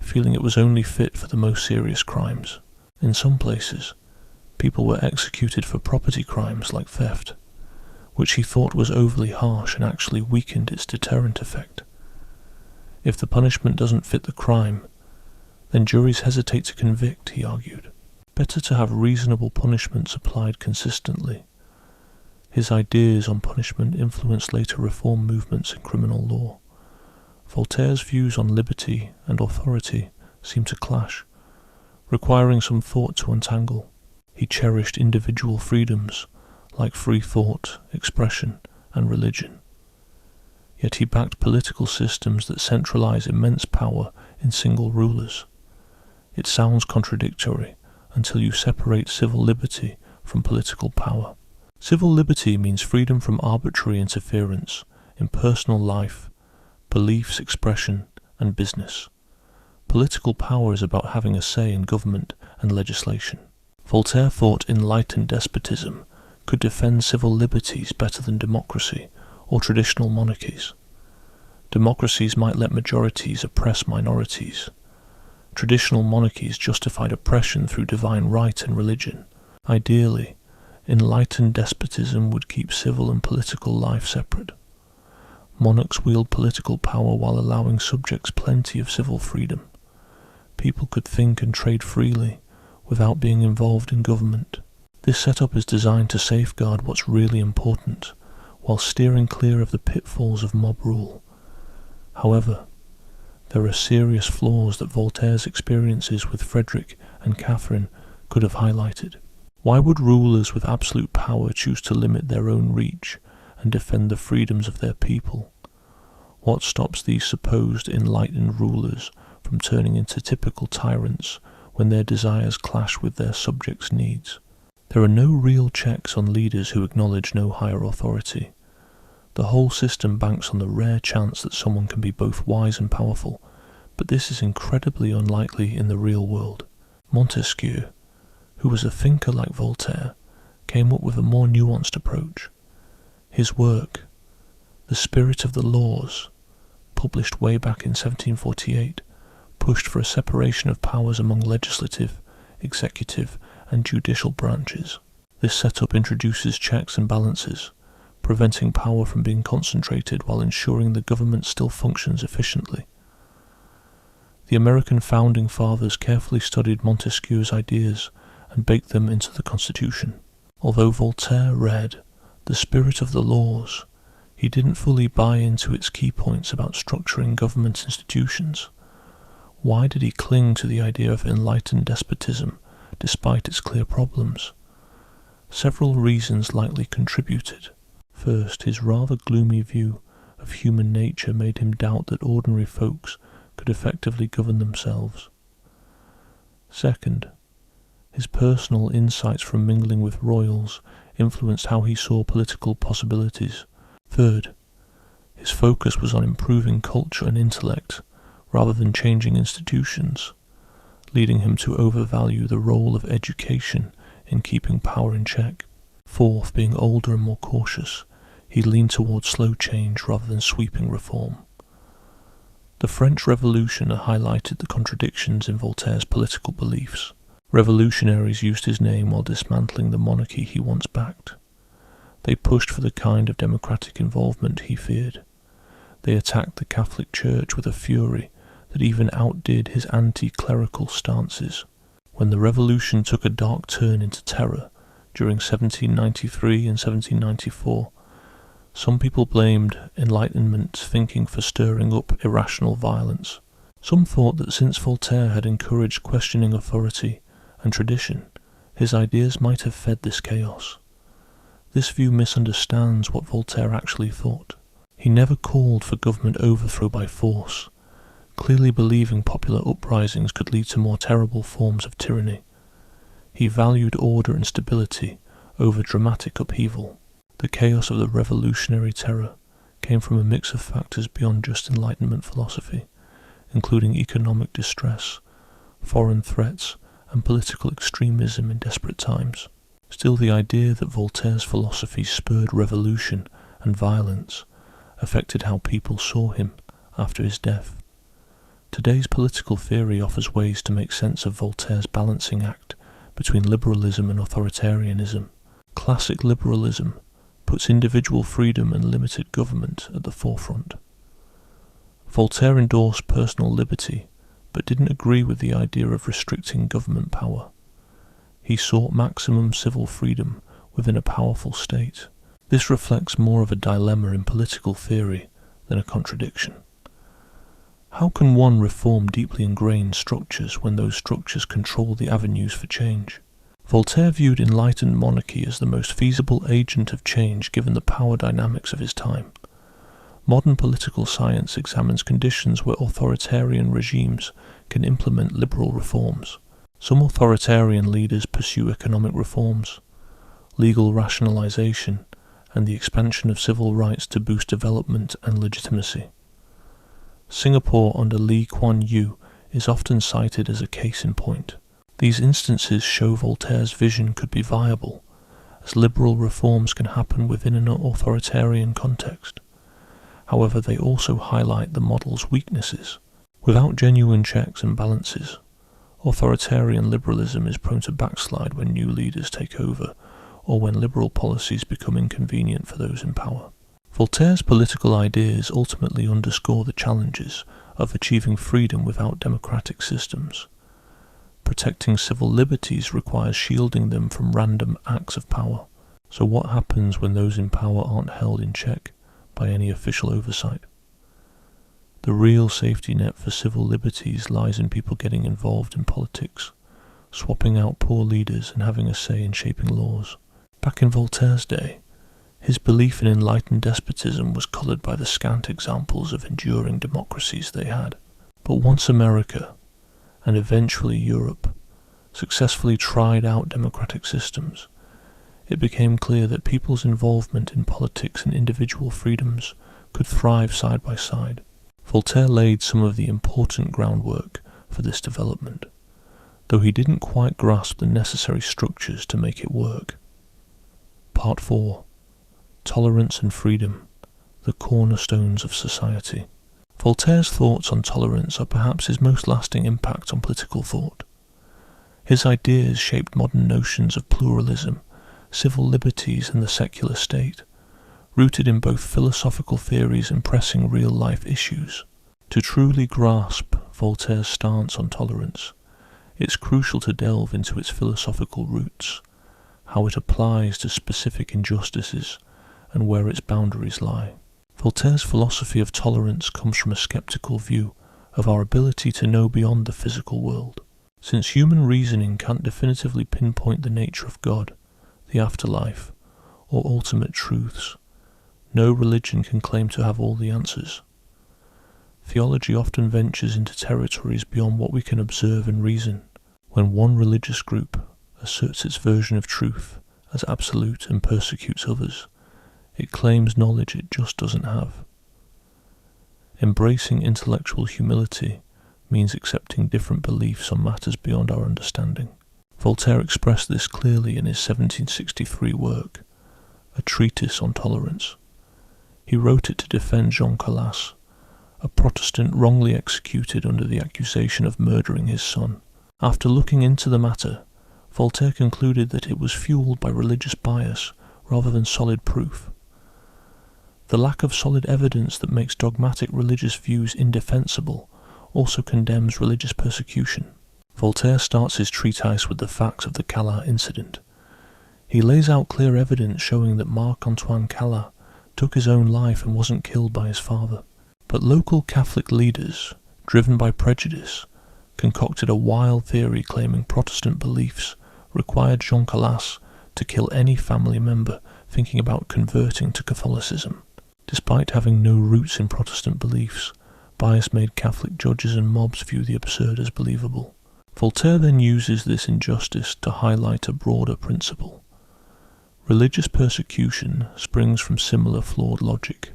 feeling it was only fit for the most serious crimes. In some places, people were executed for property crimes like theft, which he thought was overly harsh and actually weakened its deterrent effect. If the punishment doesn't fit the crime, then juries hesitate to convict, he argued. Better to have reasonable punishments applied consistently. His ideas on punishment influenced later reform movements in criminal law. Voltaire's views on liberty and authority seem to clash, requiring some thought to untangle. He cherished individual freedoms like free thought, expression, and religion. Yet he backed political systems that centralize immense power in single rulers. It sounds contradictory until you separate civil liberty from political power. Civil liberty means freedom from arbitrary interference in personal life, beliefs, expression, and business. Political power is about having a say in government and legislation. Voltaire thought enlightened despotism could defend civil liberties better than democracy or traditional monarchies. Democracies might let majorities oppress minorities. Traditional monarchies justified oppression through divine right and religion. Ideally, enlightened despotism would keep civil and political life separate. Monarchs wield political power while allowing subjects plenty of civil freedom. People could think and trade freely without being involved in government. This setup is designed to safeguard what's really important, while steering clear of the pitfalls of mob rule. However, there are serious flaws that Voltaire's experiences with Frederick and Catherine could have highlighted. Why would rulers with absolute power choose to limit their own reach and defend the freedoms of their people? What stops these supposed enlightened rulers from turning into typical tyrants when their desires clash with their subjects' needs? There are no real checks on leaders who acknowledge no higher authority. The whole system banks on the rare chance that someone can be both wise and powerful, but this is incredibly unlikely in the real world. Montesquieu, who was a thinker like Voltaire, came up with a more nuanced approach. His work, The Spirit of the Laws, published way back in 1748, pushed for a separation of powers among legislative, executive, and judicial branches. This setup introduces checks and balances, preventing power from being concentrated while ensuring the government still functions efficiently. The American founding fathers carefully studied Montesquieu's ideas and baked them into the Constitution. Although Voltaire read The Spirit of the Laws, he didn't fully buy into its key points about structuring government institutions. Why did he cling to the idea of enlightened despotism despite its clear problems? Several reasons likely contributed. First, his rather gloomy view of human nature made him doubt that ordinary folks could effectively govern themselves. Second, his personal insights from mingling with royals influenced how he saw political possibilities. Third, his focus was on improving culture and intellect rather than changing institutions, leading him to overvalue the role of education in keeping power in check. Fourth, being older and more cautious, he leaned towards slow change rather than sweeping reform. The French Revolution highlighted the contradictions in Voltaire's political beliefs. Revolutionaries used his name while dismantling the monarchy he once backed. They pushed for the kind of democratic involvement he feared. They attacked the Catholic Church with a fury that even outdid his anti-clerical stances. When the revolution took a dark turn into terror during 1793 and 1794, some people blamed Enlightenment thinking for stirring up irrational violence. Some thought that since Voltaire had encouraged questioning authority and tradition, his ideas might have fed this chaos. This view misunderstands what Voltaire actually thought. He never called for government overthrow by force, clearly believing popular uprisings could lead to more terrible forms of tyranny. He valued order and stability over dramatic upheaval. The chaos of the revolutionary terror came from a mix of factors beyond just Enlightenment philosophy, including economic distress, foreign threats, and political extremism in desperate times. Still, the idea that Voltaire's philosophy spurred revolution and violence affected how people saw him after his death. Today's political theory offers ways to make sense of Voltaire's balancing act between liberalism and authoritarianism. Classic liberalism puts individual freedom and limited government at the forefront. Voltaire endorsed personal liberty, but didn't agree with the idea of restricting government power. He sought maximum civil freedom within a powerful state. This reflects more of a dilemma in political theory than a contradiction. How can one reform deeply ingrained structures when those structures control the avenues for change? Voltaire viewed enlightened monarchy as the most feasible agent of change given the power dynamics of his time. Modern political science examines conditions where authoritarian regimes can implement liberal reforms. Some authoritarian leaders pursue economic reforms, legal rationalization, and the expansion of civil rights to boost development and legitimacy. Singapore under Lee Kuan Yew is often cited as a case in point. These instances show Voltaire's vision could be viable, as liberal reforms can happen within an authoritarian context. However, they also highlight the model's weaknesses. Without genuine checks and balances, authoritarian liberalism is prone to backslide when new leaders take over, or when liberal policies become inconvenient for those in power. Voltaire's political ideas ultimately underscore the challenges of achieving freedom without democratic systems. Protecting civil liberties requires shielding them from random acts of power. So what happens when those in power aren't held in check by any official oversight? The real safety net for civil liberties lies in people getting involved in politics, swapping out poor leaders and having a say in shaping laws. Back in Voltaire's day, his belief in enlightened despotism was coloured by the scant examples of enduring democracies they had. But once America, and eventually Europe, successfully tried out democratic systems, it became clear that people's involvement in politics and individual freedoms could thrive side by side. Voltaire laid some of the important groundwork for this development, though he didn't quite grasp the necessary structures to make it work. Part 4. Tolerance and Freedom, the cornerstones of society. Voltaire's thoughts on tolerance are perhaps his most lasting impact on political thought. His ideas shaped modern notions of pluralism, civil liberties and the secular state, rooted in both philosophical theories and pressing real-life issues. To truly grasp Voltaire's stance on tolerance, it's crucial to delve into its philosophical roots, how it applies to specific injustices, and where its boundaries lie. Voltaire's philosophy of tolerance comes from a skeptical view of our ability to know beyond the physical world. Since human reasoning can't definitively pinpoint the nature of God, the afterlife, or ultimate truths, no religion can claim to have all the answers. Theology often ventures into territories beyond what we can observe and reason. When one religious group asserts its version of truth as absolute and persecutes others, it claims knowledge it just doesn't have. Embracing intellectual humility means accepting different beliefs on matters beyond our understanding. Voltaire expressed this clearly in his 1763 work, A Treatise on Tolerance. He wrote it to defend Jean Calas, a Protestant wrongly executed under the accusation of murdering his son. After looking into the matter, Voltaire concluded that it was fueled by religious bias rather than solid proof. The lack of solid evidence that makes dogmatic religious views indefensible also condemns religious persecution. Voltaire starts his treatise with the facts of the Calas incident. He lays out clear evidence showing that Marc-Antoine Calas took his own life and wasn't killed by his father. But local Catholic leaders, driven by prejudice, concocted a wild theory claiming Protestant beliefs required Jean Calas to kill any family member thinking about converting to Catholicism. Despite having no roots in Protestant beliefs, bias made Catholic judges and mobs view the absurd as believable. Voltaire then uses this injustice to highlight a broader principle. Religious persecution springs from similar flawed logic,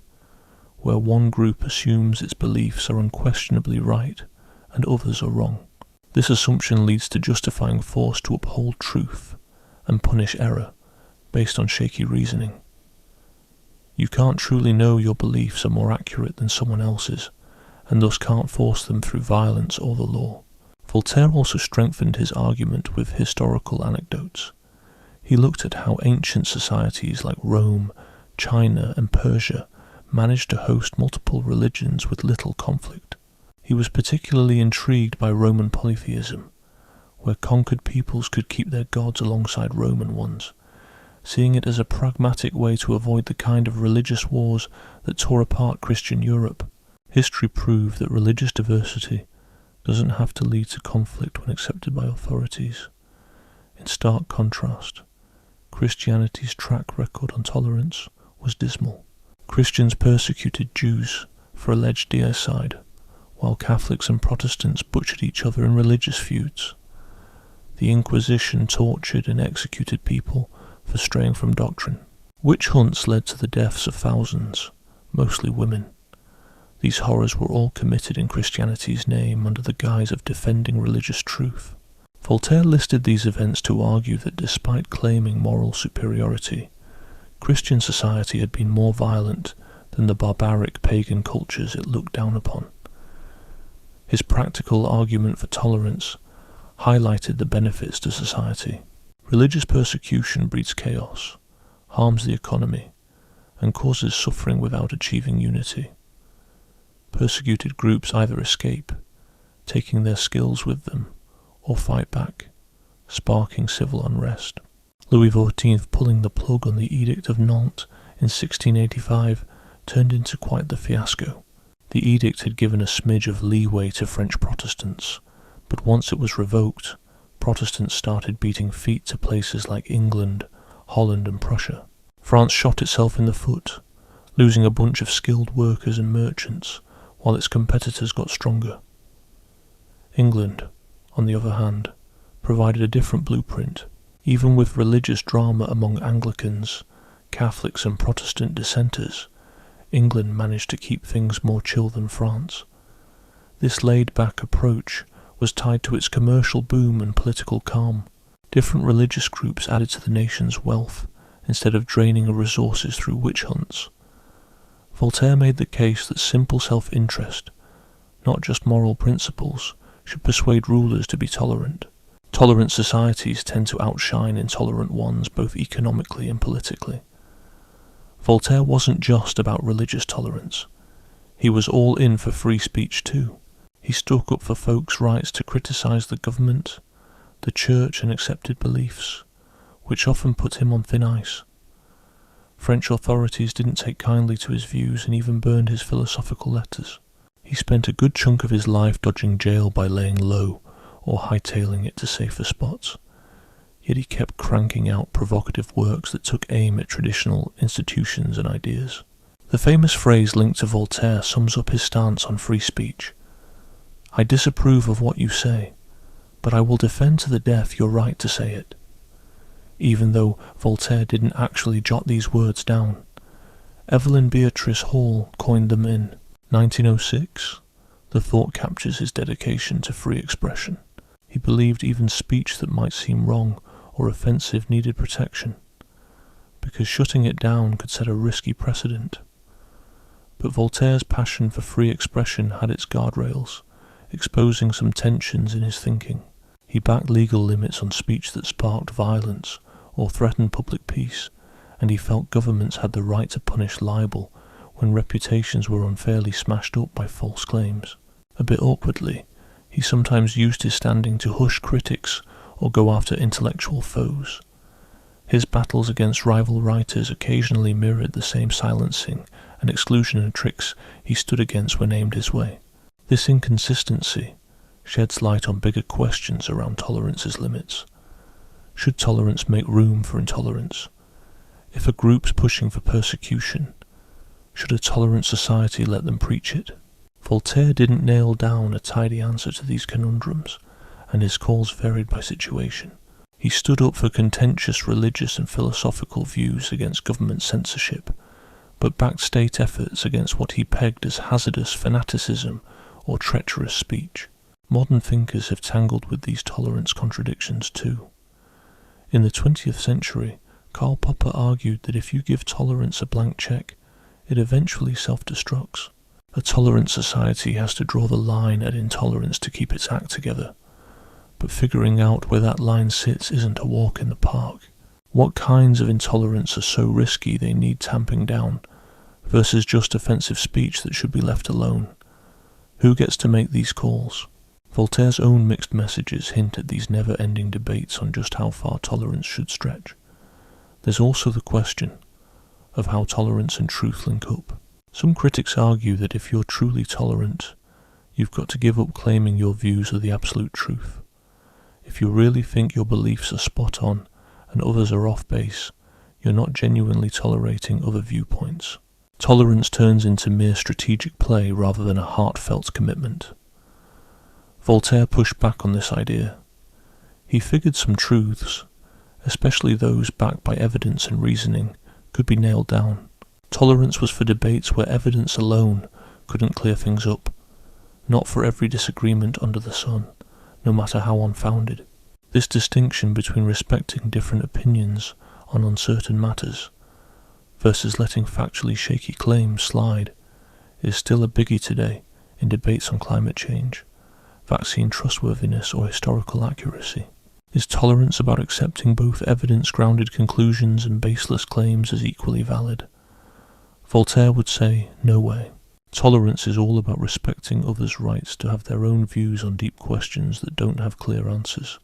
where one group assumes its beliefs are unquestionably right and others are wrong. This assumption leads to justifying force to uphold truth and punish error based on shaky reasoning. You can't truly know your beliefs are more accurate than someone else's, and thus can't force them through violence or the law. Voltaire also strengthened his argument with historical anecdotes. He looked at how ancient societies like Rome, China, and Persia managed to host multiple religions with little conflict. He was particularly intrigued by Roman polytheism, where conquered peoples could keep their gods alongside Roman ones, seeing it as a pragmatic way to avoid the kind of religious wars that tore apart Christian Europe. History proved that religious diversity doesn't have to lead to conflict when accepted by authorities. In stark contrast, Christianity's track record on tolerance was dismal. Christians persecuted Jews for alleged deicide, while Catholics and Protestants butchered each other in religious feuds. The Inquisition tortured and executed people for straying from doctrine. Witch hunts led to the deaths of thousands, mostly women. These horrors were all committed in Christianity's name under the guise of defending religious truth. Voltaire listed these events to argue that despite claiming moral superiority, Christian society had been more violent than the barbaric pagan cultures it looked down upon. His practical argument for tolerance highlighted the benefits to society. Religious persecution breeds chaos, harms the economy, and causes suffering without achieving unity. Persecuted groups either escape, taking their skills with them, or fight back, sparking civil unrest. Louis XIV pulling the plug on the Edict of Nantes in 1685 turned into quite the fiasco. The edict had given a smidge of leeway to French Protestants, but once it was revoked, Protestants started beating feet to places like England, Holland and Prussia. France shot itself in the foot, losing a bunch of skilled workers and merchants, while its competitors got stronger. England, on the other hand, provided a different blueprint. Even with religious drama among Anglicans, Catholics and Protestant dissenters, England managed to keep things more chill than France. This laid-back approach was tied to its commercial boom and political calm. Different religious groups added to the nation's wealth instead of draining her resources through witch hunts. Voltaire made the case that simple self-interest, not just moral principles, should persuade rulers to be tolerant. Tolerant societies tend to outshine intolerant ones both economically and politically. Voltaire wasn't just about religious tolerance. He was all in for free speech too. He stuck up for folks' rights to criticise the government, the church and accepted beliefs, which often put him on thin ice. French authorities didn't take kindly to his views and even burned his philosophical letters. He spent a good chunk of his life dodging jail by laying low or hightailing it to safer spots. Yet he kept cranking out provocative works that took aim at traditional institutions and ideas. The famous phrase linked to Voltaire sums up his stance on free speech. "I disapprove of what you say, but I will defend to the death your right to say it." Even though Voltaire didn't actually jot these words down, Evelyn Beatrice Hall coined them in 1906. The thought captures his dedication to free expression. He believed even speech that might seem wrong or offensive needed protection, because shutting it down could set a risky precedent. But Voltaire's passion for free expression had its guardrails, exposing some tensions in his thinking. He backed legal limits on speech that sparked violence or threatened public peace, and he felt governments had the right to punish libel when reputations were unfairly smashed up by false claims. A bit awkwardly, he sometimes used his standing to hush critics or go after intellectual foes. His battles against rival writers occasionally mirrored the same silencing and exclusionary tricks he stood against when aimed his way. This inconsistency sheds light on bigger questions around tolerance's limits. Should tolerance make room for intolerance? If a group's pushing for persecution, should a tolerant society let them preach it? Voltaire didn't nail down a tidy answer to these conundrums, and his calls varied by situation. He stood up for contentious religious and philosophical views against government censorship, but backed state efforts against what he pegged as hazardous fanaticism or treacherous speech. Modern thinkers have tangled with these tolerance contradictions too. In the 20th century, Karl Popper argued that if you give tolerance a blank check, it eventually self-destructs. A tolerant society has to draw the line at intolerance to keep its act together, but figuring out where that line sits isn't a walk in the park. What kinds of intolerance are so risky they need tamping down, versus just offensive speech that should be left alone? Who gets to make these calls? Voltaire's own mixed messages hint at these never-ending debates on just how far tolerance should stretch. There's also the question of how tolerance and truth link up. Some critics argue that if you're truly tolerant, you've got to give up claiming your views are the absolute truth. If you really think your beliefs are spot on and others are off base, you're not genuinely tolerating other viewpoints. Tolerance turns into mere strategic play rather than a heartfelt commitment. Voltaire pushed back on this idea. He figured some truths, especially those backed by evidence and reasoning, could be nailed down. Tolerance was for debates where evidence alone couldn't clear things up, not for every disagreement under the sun, no matter how unfounded. This distinction between respecting different opinions on uncertain matters versus letting factually shaky claims slide is still a biggie today in debates on climate change, vaccine trustworthiness, or historical accuracy. Is tolerance about accepting both evidence-grounded conclusions and baseless claims as equally valid? Voltaire would say, no way. Tolerance is all about respecting others' rights to have their own views on deep questions that don't have clear answers,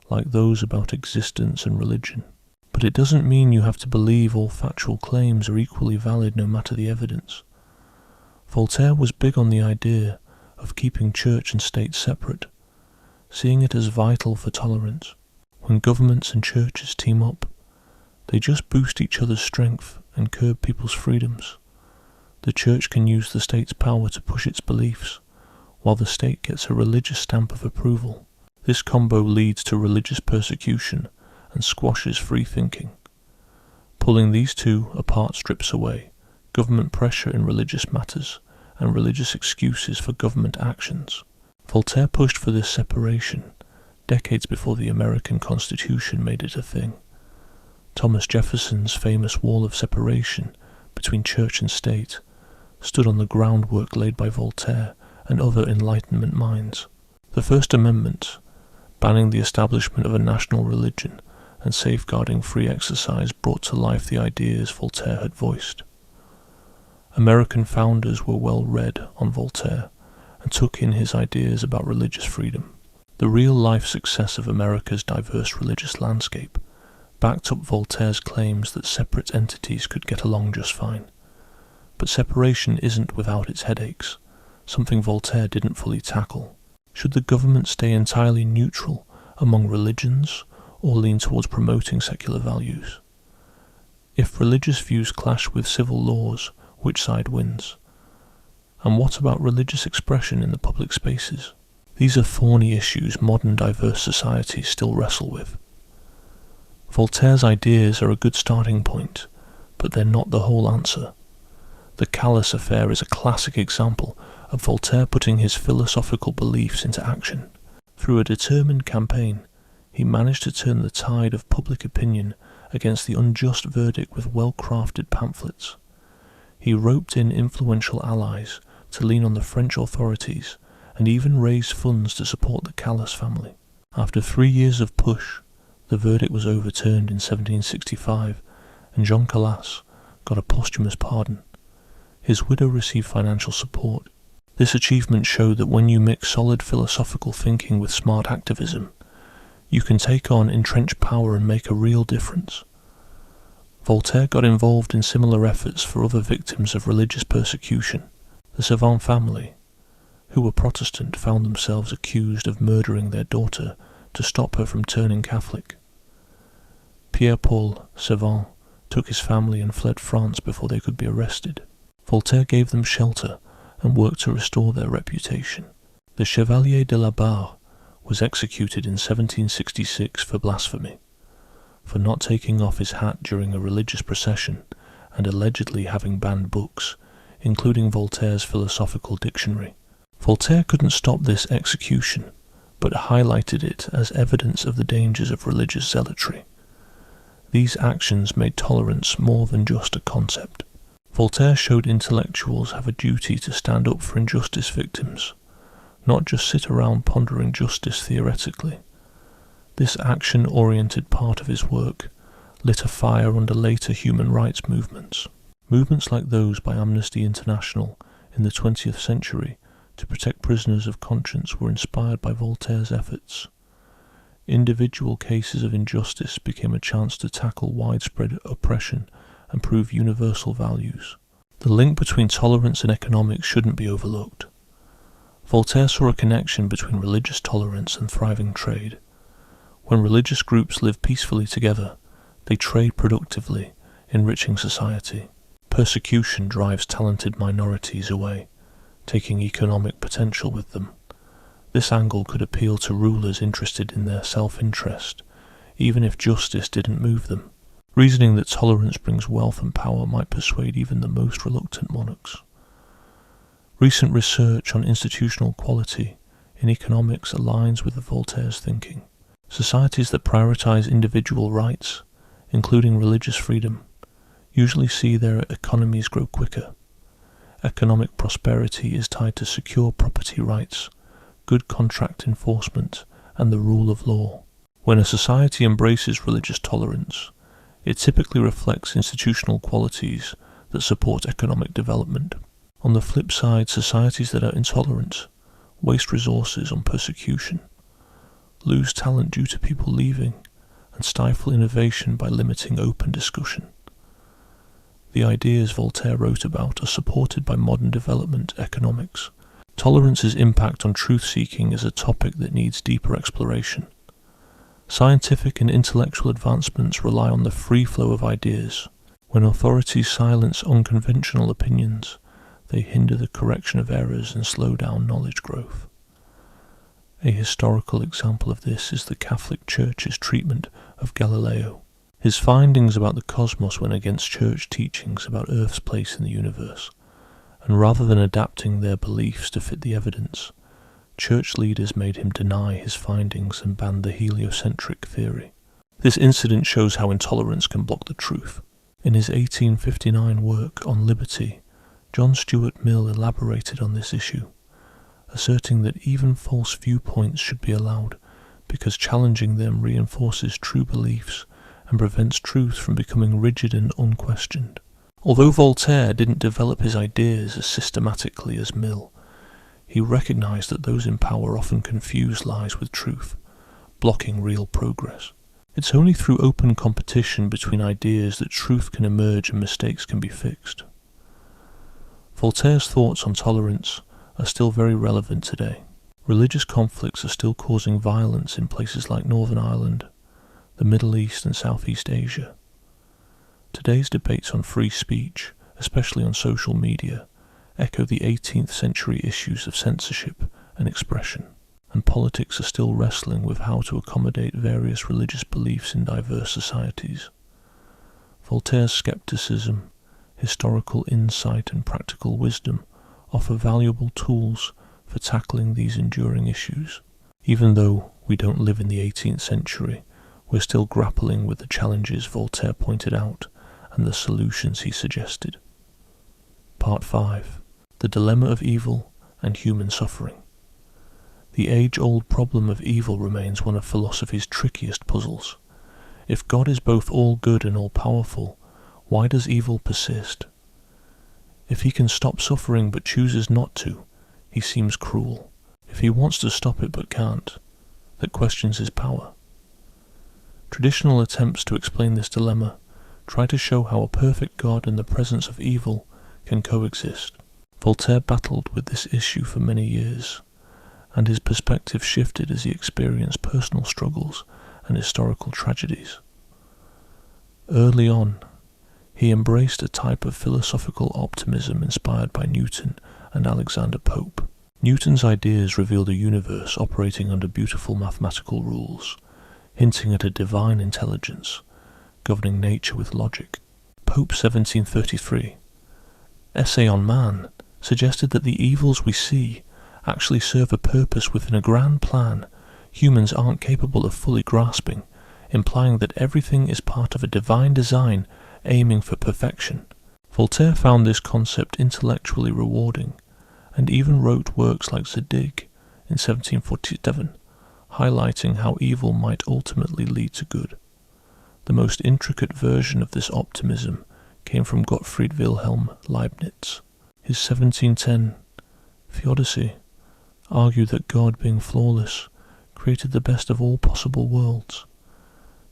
like those about existence and religion. But it doesn't mean you have to believe all factual claims are equally valid no matter the evidence. Voltaire was big on the idea of keeping church and state separate, seeing it as vital for tolerance. When governments and churches team up, they just boost each other's strength and curb people's freedoms. The church can use the state's power to push its beliefs, while the state gets a religious stamp of approval. This combo leads to religious persecution and squashes free thinking. Pulling these two apart strips away government pressure in religious matters and religious excuses for government actions. Voltaire pushed for this separation decades before the American Constitution made it a thing. Thomas Jefferson's famous wall of separation between church and state stood on the groundwork laid by Voltaire and other Enlightenment minds. The First Amendment, banning the establishment of a national religion and safeguarding free exercise, brought to life the ideas Voltaire had voiced. American founders were well read on Voltaire and took in his ideas about religious freedom. The real-life success of America's diverse religious landscape backed up Voltaire's claims that separate entities could get along just fine. But separation isn't without its headaches, something Voltaire didn't fully tackle. Should the government stay entirely neutral among religions or lean towards promoting secular values? If religious views clash with civil laws, which side wins? And what about religious expression in the public spaces? These are thorny issues modern diverse societies still wrestle with. Voltaire's ideas are a good starting point, but they're not the whole answer. The Calais affair is a classic example of Voltaire putting his philosophical beliefs into action. Through a determined campaign, he managed to turn the tide of public opinion against the unjust verdict with well-crafted pamphlets. He roped in influential allies to lean on the French authorities and even raised funds to support the Calais family. After 3 years of push, the verdict was overturned in 1765, and Jean Calais got a posthumous pardon. His widow received financial support. This achievement showed that when you mix solid philosophical thinking with smart activism, you can take on entrenched power and make a real difference. Voltaire got involved in similar efforts for other victims of religious persecution. The Savant family, who were Protestant, found themselves accused of murdering their daughter to stop her from turning Catholic. Pierre-Paul Savant took his family and fled France before they could be arrested. Voltaire gave them shelter and worked to restore their reputation. The Chevalier de la Barre was executed in 1766 for blasphemy, for not taking off his hat during a religious procession and allegedly having banned books, including Voltaire's philosophical dictionary. Voltaire couldn't stop this execution, but highlighted it as evidence of the dangers of religious zealotry. These actions made tolerance more than just a concept. Voltaire showed intellectuals have a duty to stand up for injustice victims, not just sit around pondering justice theoretically. This action-oriented part of his work lit a fire under later human rights movements. Movements like those by Amnesty International in the 20th century to protect prisoners of conscience were inspired by Voltaire's efforts. Individual cases of injustice became a chance to tackle widespread oppression and prove universal values. The link between tolerance and economics shouldn't be overlooked. Voltaire saw a connection between religious tolerance and thriving trade. When religious groups live peacefully together, they trade productively, enriching society. Persecution drives talented minorities away, taking economic potential with them. This angle could appeal to rulers interested in their self-interest, even if justice didn't move them. Reasoning that tolerance brings wealth and power might persuade even the most reluctant monarchs. Recent research on institutional quality in economics aligns with Voltaire's thinking. Societies that prioritize individual rights, including religious freedom, usually see their economies grow quicker. Economic prosperity is tied to secure property rights, good contract enforcement, and the rule of law. When a society embraces religious tolerance, it typically reflects institutional qualities that support economic development. On the flip side, societies that are intolerant waste resources on persecution, lose talent due to people leaving, and stifle innovation by limiting open discussion. The ideas Voltaire wrote about are supported by modern development economics. Tolerance's impact on truth-seeking is a topic that needs deeper exploration. Scientific and intellectual advancements rely on the free flow of ideas. When authorities silence unconventional opinions, they hinder the correction of errors and slow down knowledge growth. A historical example of this is the Catholic Church's treatment of Galileo. His findings about the cosmos went against Church teachings about Earth's place in the universe, and rather than adapting their beliefs to fit the evidence, Church leaders made him deny his findings and banned the heliocentric theory. This incident shows how intolerance can block the truth. In his 1859 work on liberty, John Stuart Mill elaborated on this issue, asserting that even false viewpoints should be allowed because challenging them reinforces true beliefs and prevents truth from becoming rigid and unquestioned. Although Voltaire didn't develop his ideas as systematically as Mill, he recognized that those in power often confuse lies with truth, blocking real progress. It's only through open competition between ideas that truth can emerge and mistakes can be fixed. Voltaire's thoughts on tolerance are still very relevant today. Religious conflicts are still causing violence in places like Northern Ireland, the Middle East and Southeast Asia. Today's debates on free speech, especially on social media, echo the 18th century issues of censorship and expression, and politics are still wrestling with how to accommodate various religious beliefs in diverse societies. Voltaire's skepticism, historical insight and practical wisdom offer valuable tools for tackling these enduring issues. Even though we don't live in the 18th century, we're still grappling with the challenges Voltaire pointed out and the solutions he suggested. Part 5. The Dilemma of Evil and Human Suffering. The age-old problem of evil remains one of philosophy's trickiest puzzles. If God is both all-good and all-powerful, why does evil persist? If he can stop suffering but chooses not to, he seems cruel. If he wants to stop it but can't, that questions his power. Traditional attempts to explain this dilemma try to show how a perfect God and the presence of evil can coexist. Voltaire battled with this issue for many years, and his perspective shifted as he experienced personal struggles and historical tragedies. Early on, he embraced a type of philosophical optimism inspired by Newton and Alexander Pope. Newton's ideas revealed a universe operating under beautiful mathematical rules, hinting at a divine intelligence, governing nature with logic. Pope's 1733 essay on man suggested that the evils we see actually serve a purpose within a grand plan humans aren't capable of fully grasping, implying that everything is part of a divine design aiming for perfection. Voltaire found this concept intellectually rewarding, and even wrote works like Zadig in 1747, highlighting how evil might ultimately lead to good. The most intricate version of this optimism came from Gottfried Wilhelm Leibniz. His 1710 Theodicy argued that God, being flawless, created the best of all possible worlds.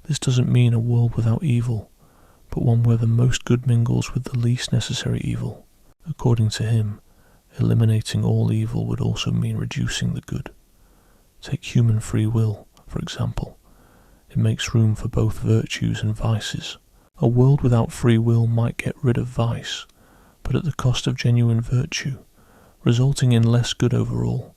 This doesn't mean a world without evil, but one where the most good mingles with the least necessary evil. According to him, eliminating all evil would also mean reducing the good. Take human free will, for example. it makes room for both virtues and vices. A world without free will might get rid of vice, but at the cost of genuine virtue, resulting in less good overall.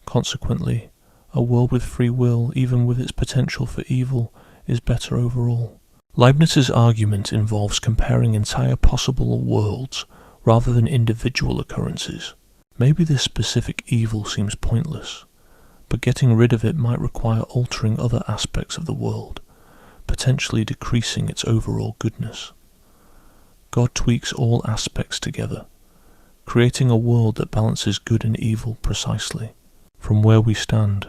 Consequently, a world with free will, even with its potential for evil, is better overall. Leibniz's argument involves comparing entire possible worlds rather than individual occurrences. Maybe this specific evil seems pointless, but getting rid of it might require altering other aspects of the world, potentially decreasing its overall goodness. God tweaks all aspects together, creating a world that balances good and evil precisely. From where we stand,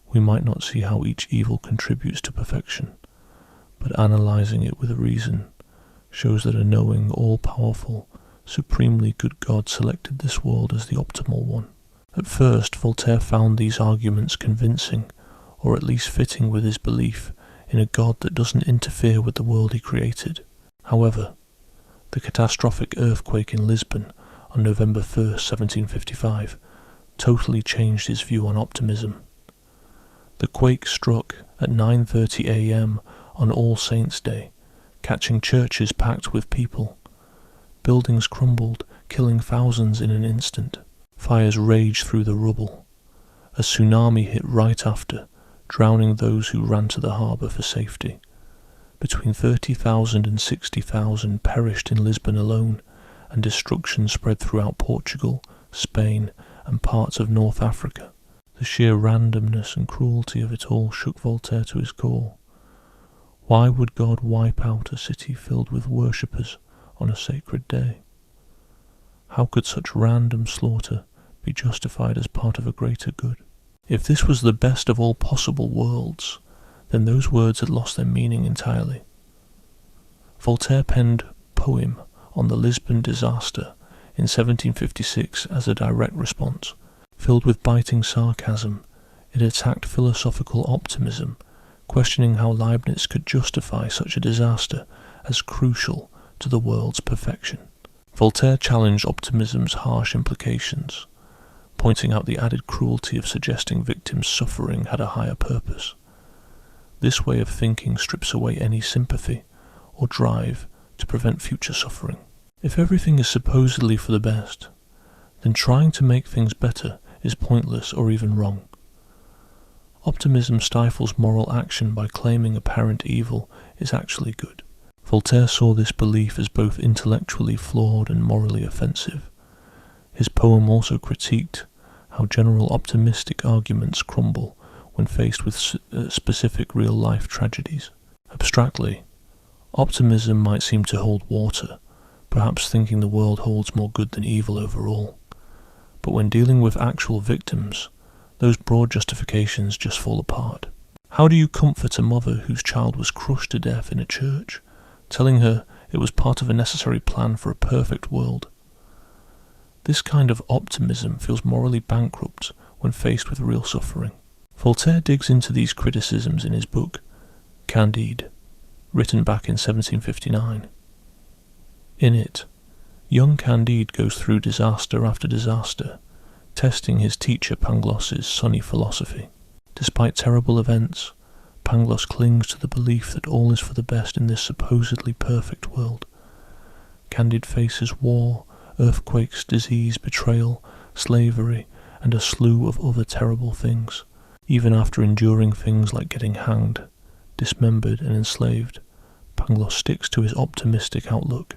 we might not see how each evil contributes to perfection, but analysing it with reason shows that a knowing, all-powerful, supremely good God selected this world as the optimal one. At first, Voltaire found these arguments convincing, or at least fitting with his belief in a God that doesn't interfere with the world he created. However, the catastrophic earthquake in Lisbon on November 1st, 1755, totally changed his view on optimism. The quake struck at 9:30 a.m. on All Saints' Day, catching churches packed with people. Buildings crumbled, killing thousands in an instant. Fires raged through the rubble. A tsunami hit right after, drowning those who ran to the harbour for safety. Between 30,000 and 60,000 perished in Lisbon alone, and destruction spread throughout Portugal, Spain, and parts of North Africa. The sheer randomness and cruelty of it all shook Voltaire to his core. Why would God wipe out a city filled with worshippers on a sacred day? How could such random slaughter be justified as part of a greater good? If this was the best of all possible worlds, then those words had lost their meaning entirely. Voltaire penned a poem on the Lisbon disaster in 1756 as a direct response. Filled with biting sarcasm, it attacked philosophical optimism, questioning how Leibniz could justify such a disaster as crucial to the world's perfection. Voltaire challenged optimism's harsh implications, pointing out the added cruelty of suggesting victims' suffering had a higher purpose. This way of thinking strips away any sympathy or drive to prevent future suffering. If everything is supposedly for the best, then trying to make things better is pointless or even wrong. Optimism stifles moral action by claiming apparent evil is actually good. Voltaire saw this belief as both intellectually flawed and morally offensive. His poem also critiqued how general optimistic arguments crumble when faced with specific real-life tragedies. Abstractly, optimism might seem to hold water, perhaps thinking the world holds more good than evil overall. But when dealing with actual victims, those broad justifications just fall apart. How do you comfort a mother whose child was crushed to death in a church, telling her it was part of a necessary plan for a perfect world? This kind of optimism feels morally bankrupt when faced with real suffering. Voltaire digs into these criticisms in his book, Candide, written back in 1759. In it, young Candide goes through disaster after disaster, testing his teacher Pangloss's sunny philosophy. Despite terrible events, Pangloss clings to the belief that all is for the best in this supposedly perfect world. Candide faces war, earthquakes, disease, betrayal, slavery, and a slew of other terrible things. Even after enduring things like getting hanged, dismembered, and enslaved, Pangloss sticks to his optimistic outlook.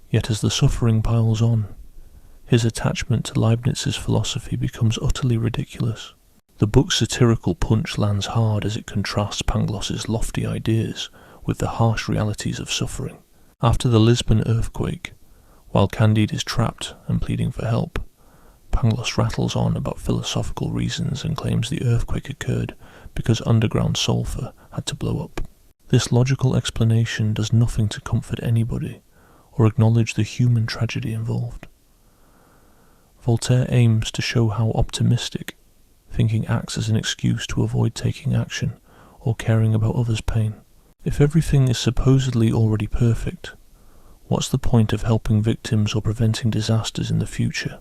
Yet as the suffering piles on, his attachment to Leibniz's philosophy becomes utterly ridiculous. The book's satirical punch lands hard as it contrasts Pangloss's lofty ideas with the harsh realities of suffering. After the Lisbon earthquake, while Candide is trapped and pleading for help, Pangloss rattles on about philosophical reasons and claims the earthquake occurred because underground sulphur had to blow up. This logical explanation does nothing to comfort anybody or acknowledge the human tragedy involved. Voltaire aims to show how optimistic thinking acts as an excuse to avoid taking action or caring about others' pain. If everything is supposedly already perfect, what's the point of helping victims or preventing disasters in the future?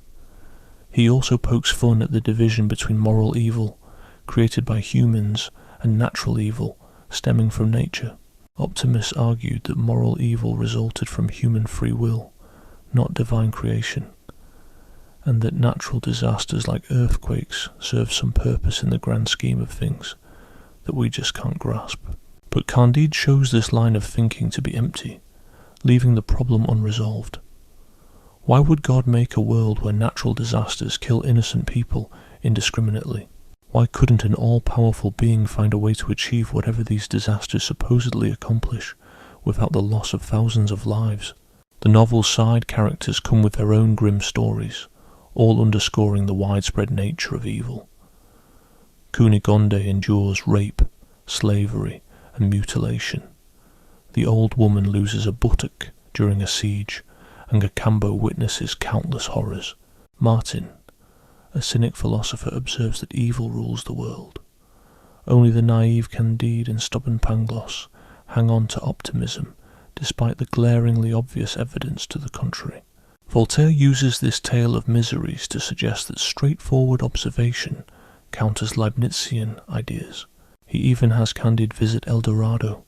He also pokes fun at the division between moral evil, created by humans, and natural evil, stemming from nature. Optimists argued that moral evil resulted from human free will, not divine creation, and that natural disasters like earthquakes serve some purpose in the grand scheme of things that we just can't grasp. But Candide shows this line of thinking to be empty, leaving the problem unresolved. Why would God make a world where natural disasters kill innocent people indiscriminately? Why couldn't an all-powerful being find a way to achieve whatever these disasters supposedly accomplish without the loss of thousands of lives? The novel's side characters come with their own grim stories, all underscoring the widespread nature of evil. Cunegonde endures rape, slavery, and mutilation. The old woman loses a buttock during a siege, and Cacambo witnesses countless horrors. Martin, a cynic philosopher, observes that evil rules the world. Only the naive Candide and stubborn Pangloss hang on to optimism, despite the glaringly obvious evidence to the contrary. Voltaire uses this tale of miseries to suggest that straightforward observation counters Leibnizian ideas. He even has Candide visit El Dorado,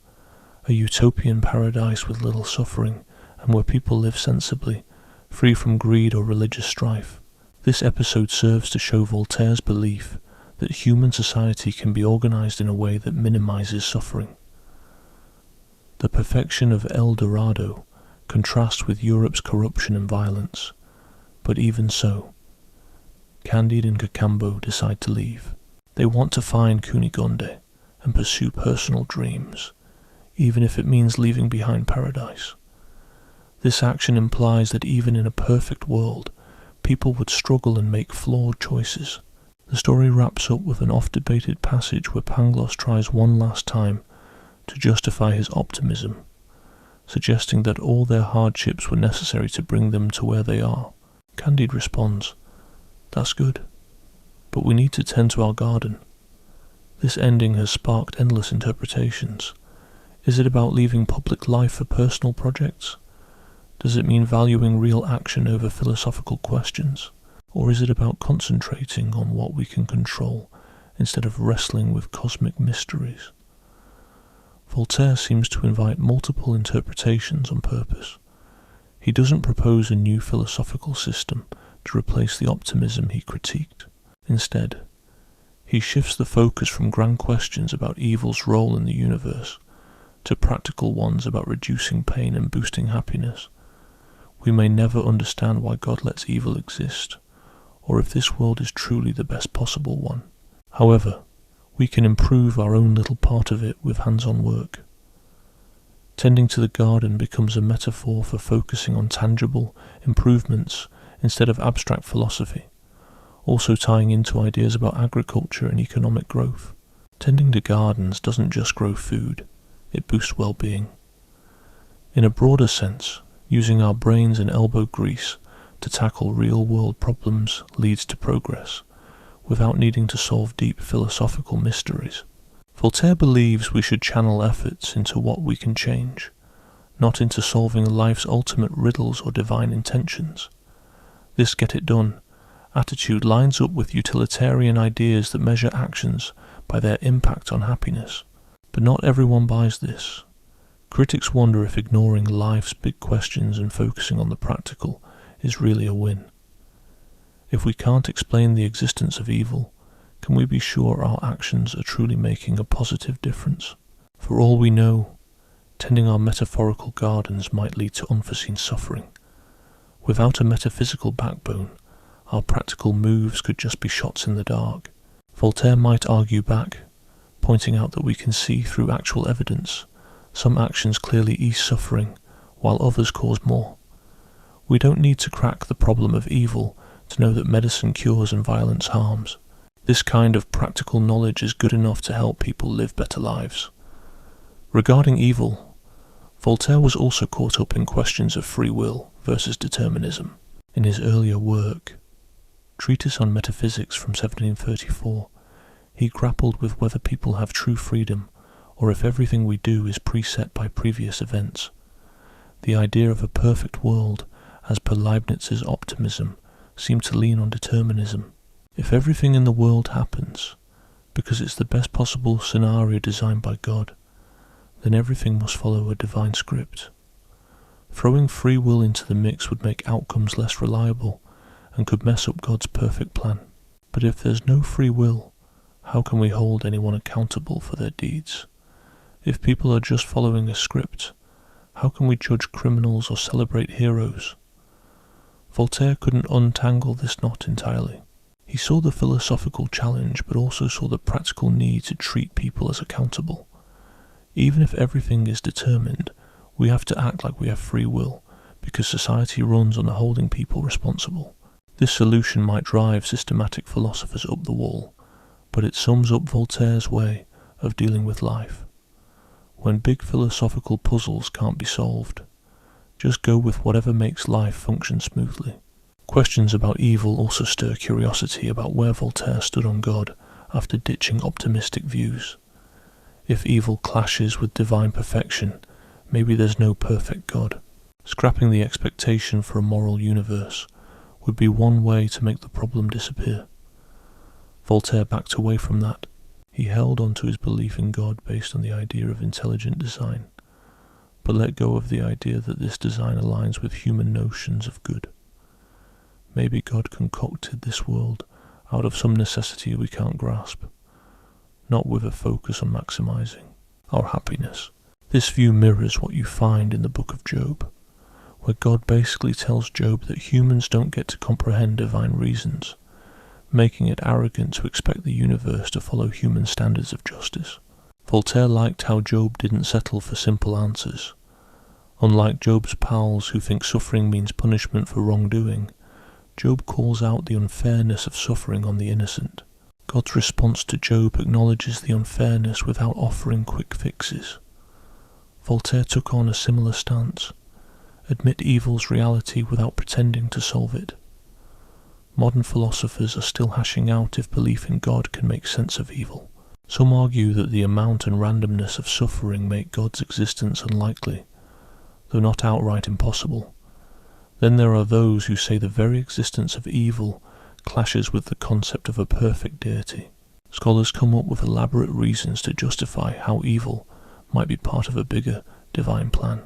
a utopian paradise with little suffering and where people live sensibly, free from greed or religious strife. This episode serves to show Voltaire's belief that human society can be organized in a way that minimizes suffering. The perfection of El Dorado contrasts with Europe's corruption and violence, but even so, Candide and Cacambo decide to leave. They want to find Cunegonde and pursue personal dreams, even if it means leaving behind paradise. This action implies that even in a perfect world, people would struggle and make flawed choices. The story wraps up with an oft-debated passage where Pangloss tries one last time to justify his optimism, suggesting that all their hardships were necessary to bring them to where they are. Candide responds, "That's good, but we need to tend to our garden." This ending has sparked endless interpretations. Is it about leaving public life for personal projects? Does it mean valuing real action over philosophical questions? Or is it about concentrating on what we can control instead of wrestling with cosmic mysteries? Voltaire seems to invite multiple interpretations on purpose. He doesn't propose a new philosophical system to replace the optimism he critiqued. Instead, he shifts the focus from grand questions about evil's role in the universe to practical ones about reducing pain and boosting happiness. We may never understand why God lets evil exist, or if this world is truly the best possible one. However, we can improve our own little part of it with hands-on work. Tending to the garden becomes a metaphor for focusing on tangible improvements instead of abstract philosophy, also tying into ideas about agriculture and economic growth. Tending to gardens doesn't just grow food, it boosts well-being. In a broader sense, using our brains and elbow grease to tackle real-world problems leads to progress, without needing to solve deep philosophical mysteries. Voltaire believes we should channel efforts into what we can change, not into solving life's ultimate riddles or divine intentions. This get-it-done attitude lines up with utilitarian ideas that measure actions by their impact on happiness. But not everyone buys this. Critics wonder if ignoring life's big questions and focusing on the practical is really a win. If we can't explain the existence of evil, can we be sure our actions are truly making a positive difference? For all we know, tending our metaphorical gardens might lead to unforeseen suffering. Without a metaphysical backbone, our practical moves could just be shots in the dark. Voltaire might argue back, pointing out that we can see through actual evidence. Some actions clearly ease suffering, while others cause more. We don't need to crack the problem of evil to know that medicine cures and violence harms. This kind of practical knowledge is good enough to help people live better lives. Regarding evil, Voltaire was also caught up in questions of free will versus determinism. In his earlier work, Treatise on Metaphysics from 1734, he grappled with whether people have true freedom or if everything we do is preset by previous events. The idea of a perfect world, as per Leibniz's optimism, seemed to lean on determinism. If everything in the world happens because it's the best possible scenario designed by God, then everything must follow a divine script. Throwing free will into the mix would make outcomes less reliable and could mess up God's perfect plan. But if there's no free will, how can we hold anyone accountable for their deeds? If people are just following a script, how can we judge criminals or celebrate heroes? Voltaire couldn't untangle this knot entirely. He saw the philosophical challenge, but also saw the practical need to treat people as accountable. Even if everything is determined, we have to act like we have free will, because society runs on holding people responsible. This solution might drive systematic philosophers up the wall, but it sums up Voltaire's way of dealing with life. When big philosophical puzzles can't be solved, just go with whatever makes life function smoothly. Questions about evil also stir curiosity about where Voltaire stood on God after ditching optimistic views. If evil clashes with divine perfection, maybe there's no perfect God. Scrapping the expectation for a moral universe would be one way to make the problem disappear. Voltaire backed away from that. He held on to his belief in God based on the idea of intelligent design, but let go of the idea that this design aligns with human notions of good. Maybe God concocted this world out of some necessity we can't grasp, not with a focus on maximizing our happiness. This view mirrors what you find in the book of Job, where God basically tells Job that humans don't get to comprehend divine reasons, making it arrogant to expect the universe to follow human standards of justice. Voltaire liked how Job didn't settle for simple answers. Unlike Job's pals who think suffering means punishment for wrongdoing, Job calls out the unfairness of suffering on the innocent. God's response to Job acknowledges the unfairness without offering quick fixes. Voltaire took on a similar stance. Admit evil's reality without pretending to solve it. Modern philosophers are still hashing out if belief in God can make sense of evil. Some argue that the amount and randomness of suffering make God's existence unlikely, though not outright impossible. Then there are those who say the very existence of evil clashes with the concept of a perfect deity. Scholars come up with elaborate reasons to justify how evil might be part of a bigger divine plan.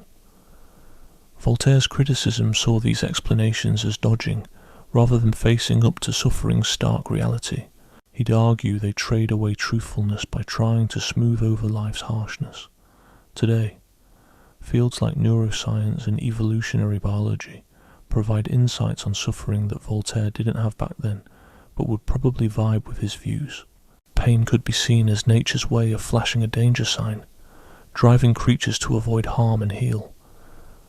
Voltaire's criticism saw these explanations as dodging, rather than facing up to suffering's stark reality. He'd argue they trade away truthfulness by trying to smooth over life's harshness. Today, fields like neuroscience and evolutionary biology provide insights on suffering that Voltaire didn't have back then, but would probably vibe with his views. Pain could be seen as nature's way of flashing a danger sign, driving creatures to avoid harm and heal.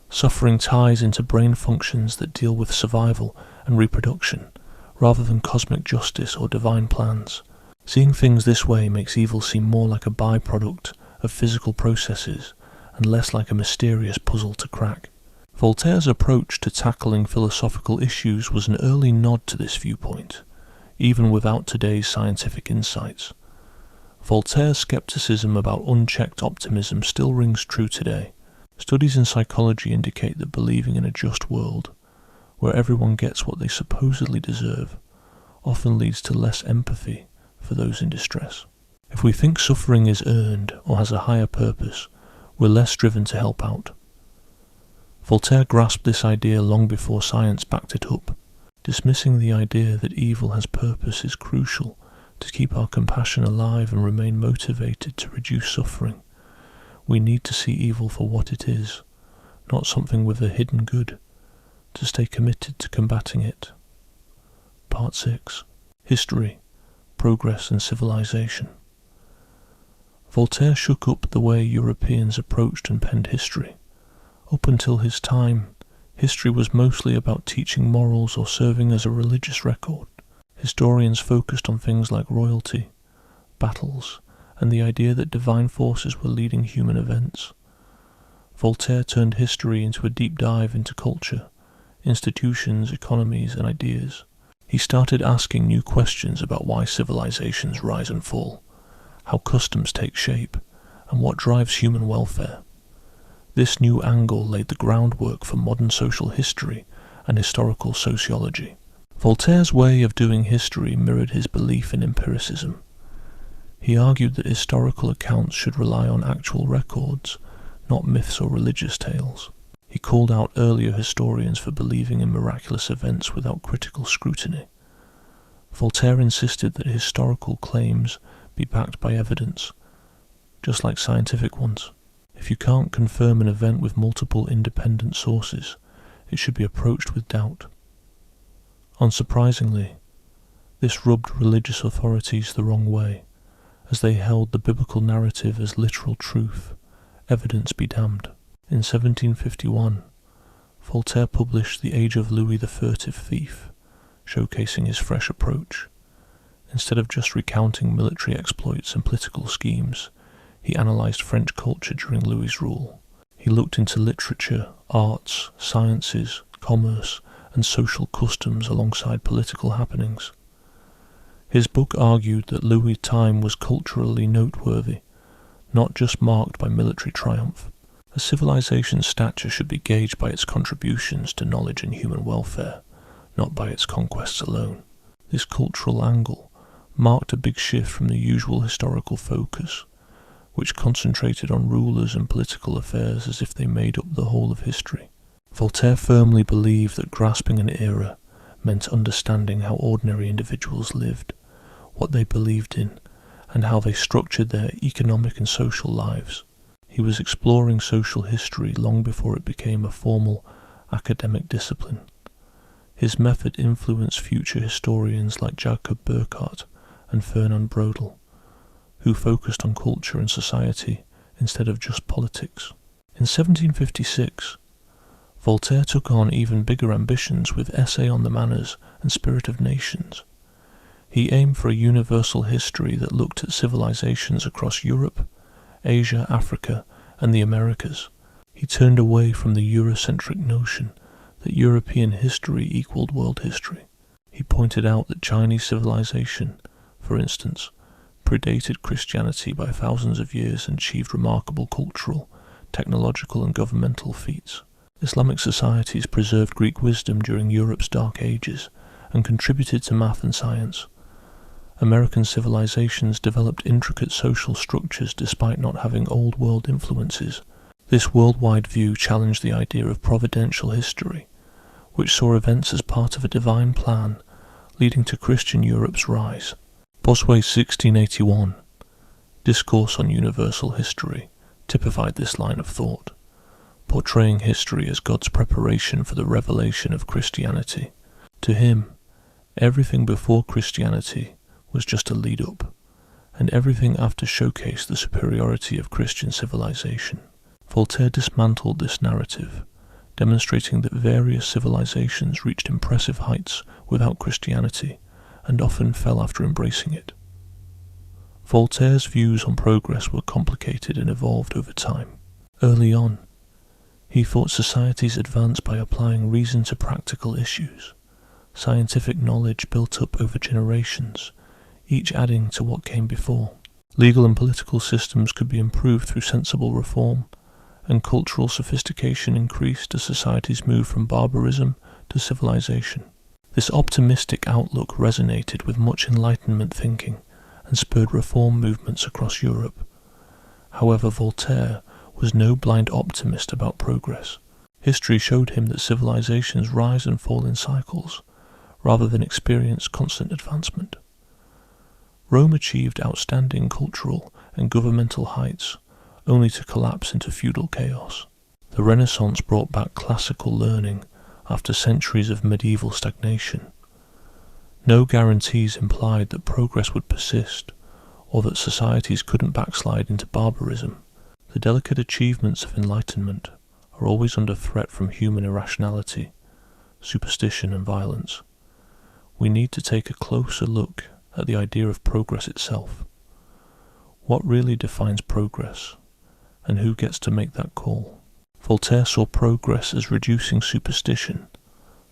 Suffering ties into brain functions that deal with survival and reproduction, rather than cosmic justice or divine plans. Seeing things this way makes evil seem more like a byproduct of physical processes and less like a mysterious puzzle to crack. Voltaire's approach to tackling philosophical issues was an early nod to this viewpoint, even without today's scientific insights. Voltaire's skepticism about unchecked optimism still rings true today. Studies in psychology indicate that believing in a just world, where everyone gets what they supposedly deserve, often leads to less empathy for those in distress. If we think suffering is earned or has a higher purpose, we're less driven to help out. Voltaire grasped this idea long before science backed it up. Dismissing the idea that evil has purpose is crucial to keep our compassion alive and remain motivated to reduce suffering. We need to see evil for what it is, not something with a hidden good, to stay committed to combating it. Part 6. History, Progress and Civilization. Voltaire shook up the way Europeans approached and penned history. Up until his time, history was mostly about teaching morals or serving as a religious record. Historians focused on things like royalty, battles, and the idea that divine forces were leading human events. Voltaire turned history into a deep dive into culture, institutions, economies, and ideas. He started asking new questions about why civilizations rise and fall, how customs take shape, and what drives human welfare. This new angle laid the groundwork for modern social history and historical sociology. Voltaire's way of doing history mirrored his belief in empiricism. He argued that historical accounts should rely on actual records, not myths or religious tales. He called out earlier historians for believing in miraculous events without critical scrutiny. Voltaire insisted that historical claims be backed by evidence, just like scientific ones. If you can't confirm an event with multiple independent sources, it should be approached with doubt. Unsurprisingly, this rubbed religious authorities the wrong way, as they held the biblical narrative as literal truth, evidence be damned. In 1751, Voltaire published The Age of Louis the Furtive Thief, showcasing his fresh approach. Instead of just recounting military exploits and political schemes, he analysed French culture during Louis's rule. He looked into literature, arts, sciences, commerce, and social customs alongside political happenings. His book argued that Louis' time was culturally noteworthy, not just marked by military triumph. A civilization's stature should be gauged by its contributions to knowledge and human welfare, not by its conquests alone. This cultural angle marked a big shift from the usual historical focus, which concentrated on rulers and political affairs as if they made up the whole of history. Voltaire firmly believed that grasping an era meant understanding how ordinary individuals lived, what they believed in, and how they structured their economic and social lives. He was exploring social history long before it became a formal academic discipline. His method influenced future historians like Jacob Burckhardt and Fernand Braudel, who focused on culture and society instead of just politics. In 1756, Voltaire took on even bigger ambitions with Essay on the Manners and Spirit of Nations. He aimed for a universal history that looked at civilizations across Europe, Asia, Africa, and the Americas. He turned away from the Eurocentric notion that European history equaled world history. He pointed out that Chinese civilization, for instance, predated Christianity by thousands of years and achieved remarkable cultural, technological, and governmental feats. Islamic societies preserved Greek wisdom during Europe's dark ages and contributed to math and science. American civilizations developed intricate social structures despite not having old world influences. This worldwide view challenged the idea of providential history, which saw events as part of a divine plan, leading to Christian Europe's rise. Bossuet's 1681 Discourse on Universal History typified this line of thought, portraying history as God's preparation for the revelation of Christianity. To him, everything before Christianity was just a lead-up, and everything after showcased the superiority of Christian civilization. Voltaire dismantled this narrative, demonstrating that various civilizations reached impressive heights without Christianity, and often fell after embracing it. Voltaire's views on progress were complicated and evolved over time. Early on, he thought societies advanced by applying reason to practical issues. Scientific knowledge built up over generations, each adding to what came before. Legal and political systems could be improved through sensible reform, and cultural sophistication increased as societies moved from barbarism to civilization. This optimistic outlook resonated with much Enlightenment thinking and spurred reform movements across Europe. However, Voltaire was no blind optimist about progress. History showed him that civilizations rise and fall in cycles, rather than experience constant advancement. Rome achieved outstanding cultural and governmental heights, only to collapse into feudal chaos. The Renaissance brought back classical learning after centuries of medieval stagnation. No guarantees implied that progress would persist, or that societies couldn't backslide into barbarism. The delicate achievements of Enlightenment are always under threat from human irrationality, superstition, and violence. We need to take a closer look at the idea of progress itself. What really defines progress, and who gets to make that call? Voltaire saw progress as reducing superstition,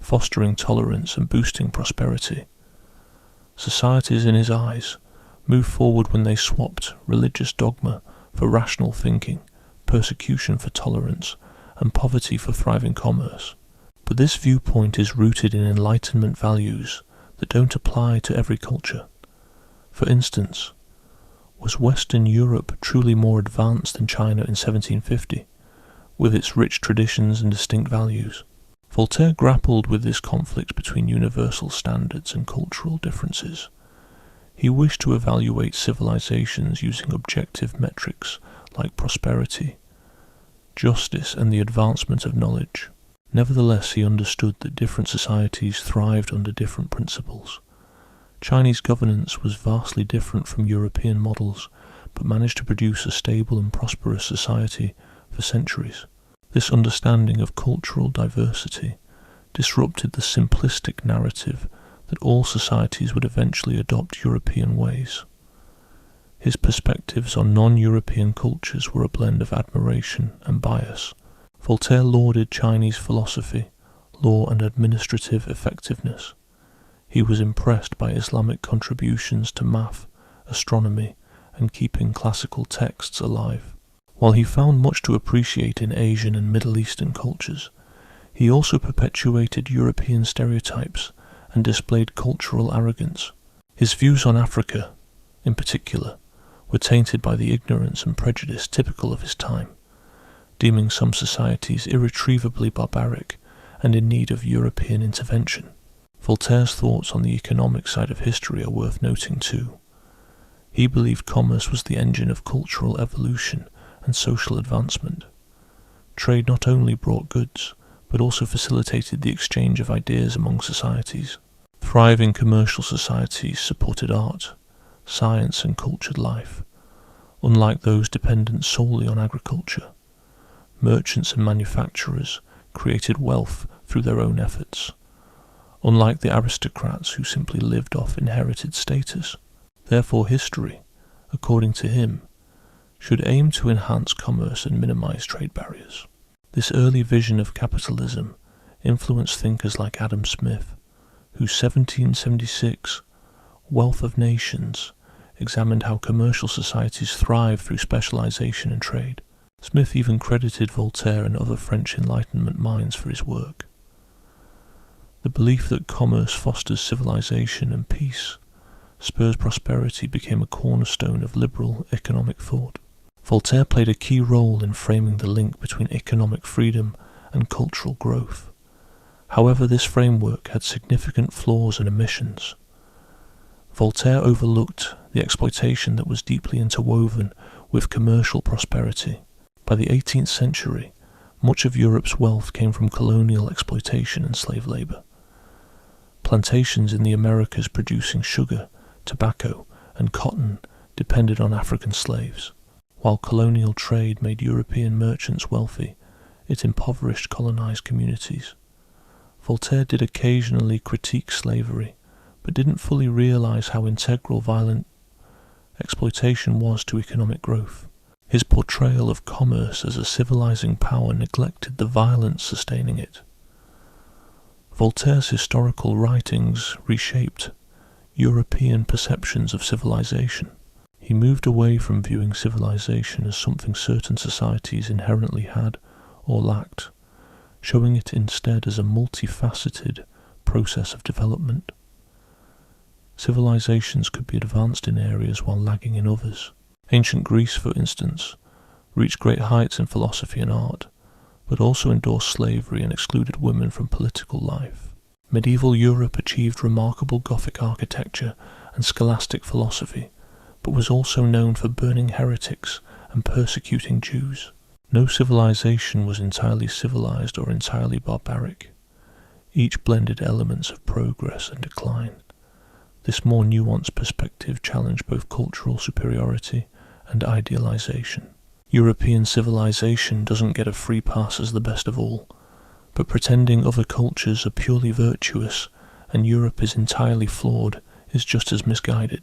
fostering tolerance, and boosting prosperity. Societies, in his eyes, moved forward when they swapped religious dogma for rational thinking, persecution for tolerance, and poverty for thriving commerce. But this viewpoint is rooted in Enlightenment values that don't apply to every culture. For instance, Was Western Europe truly more advanced than China in 1750, with its rich traditions and distinct values? Voltaire grappled with this conflict between universal standards and cultural differences. He wished to evaluate civilizations using objective metrics like prosperity, justice, and the advancement of knowledge. Nevertheless, he understood that different societies thrived under different principles. Chinese governance was vastly different from European models, but managed to produce a stable and prosperous society for centuries. This understanding of cultural diversity disrupted the simplistic narrative that all societies would eventually adopt European ways. His perspectives on non-European cultures were a blend of admiration and bias. Voltaire lauded Chinese philosophy, law, and administrative effectiveness. He was impressed by Islamic contributions to math, astronomy, and keeping classical texts alive. While he found much to appreciate in Asian and Middle Eastern cultures, he also perpetuated European stereotypes and displayed cultural arrogance. His views on Africa, in particular, were tainted by the ignorance and prejudice typical of his time, deeming some societies irretrievably barbaric and in need of European intervention. Voltaire's thoughts on the economic side of history are worth noting too. He believed commerce was the engine of cultural evolution and social advancement. Trade not only brought goods, but also facilitated the exchange of ideas among societies. Thriving commercial societies supported art, science, and cultured life, unlike those dependent solely on agriculture. Merchants and manufacturers created wealth through their own efforts, unlike the aristocrats who simply lived off inherited status. Therefore, history, according to him, should aim to enhance commerce and minimize trade barriers. This early vision of capitalism influenced thinkers like Adam Smith, whose 1776 Wealth of Nations examined how commercial societies thrive through specialization and trade. Smith even credited Voltaire and other French Enlightenment minds for his work. The belief that commerce fosters civilization and peace, spurs prosperity, became a cornerstone of liberal economic thought. Voltaire played a key role in framing the link between economic freedom and cultural growth. However, this framework had significant flaws and omissions. Voltaire overlooked the exploitation that was deeply interwoven with commercial prosperity. By the 18th century, much of Europe's wealth came from colonial exploitation and slave labor. Plantations in the Americas producing sugar, tobacco, and cotton depended on African slaves. While colonial trade made European merchants wealthy, it impoverished colonized communities. Voltaire did occasionally critique slavery, but didn't fully realize how integral violent exploitation was to economic growth. His portrayal of commerce as a civilizing power neglected the violence sustaining it. Voltaire's historical writings reshaped European perceptions of civilization. He moved away from viewing civilization as something certain societies inherently had or lacked, showing it instead as a multifaceted process of development. Civilizations could be advanced in areas while lagging in others. Ancient Greece, for instance, reached great heights in philosophy and art, but also endorsed slavery and excluded women from political life. Medieval Europe achieved remarkable Gothic architecture and scholastic philosophy, but was also known for burning heretics and persecuting Jews. No civilization was entirely civilized or entirely barbaric. Each blended elements of progress and decline. This more nuanced perspective challenged both cultural superiority and idealization. European civilization doesn't get a free pass as the best of all, but pretending other cultures are purely virtuous and Europe is entirely flawed is just as misguided.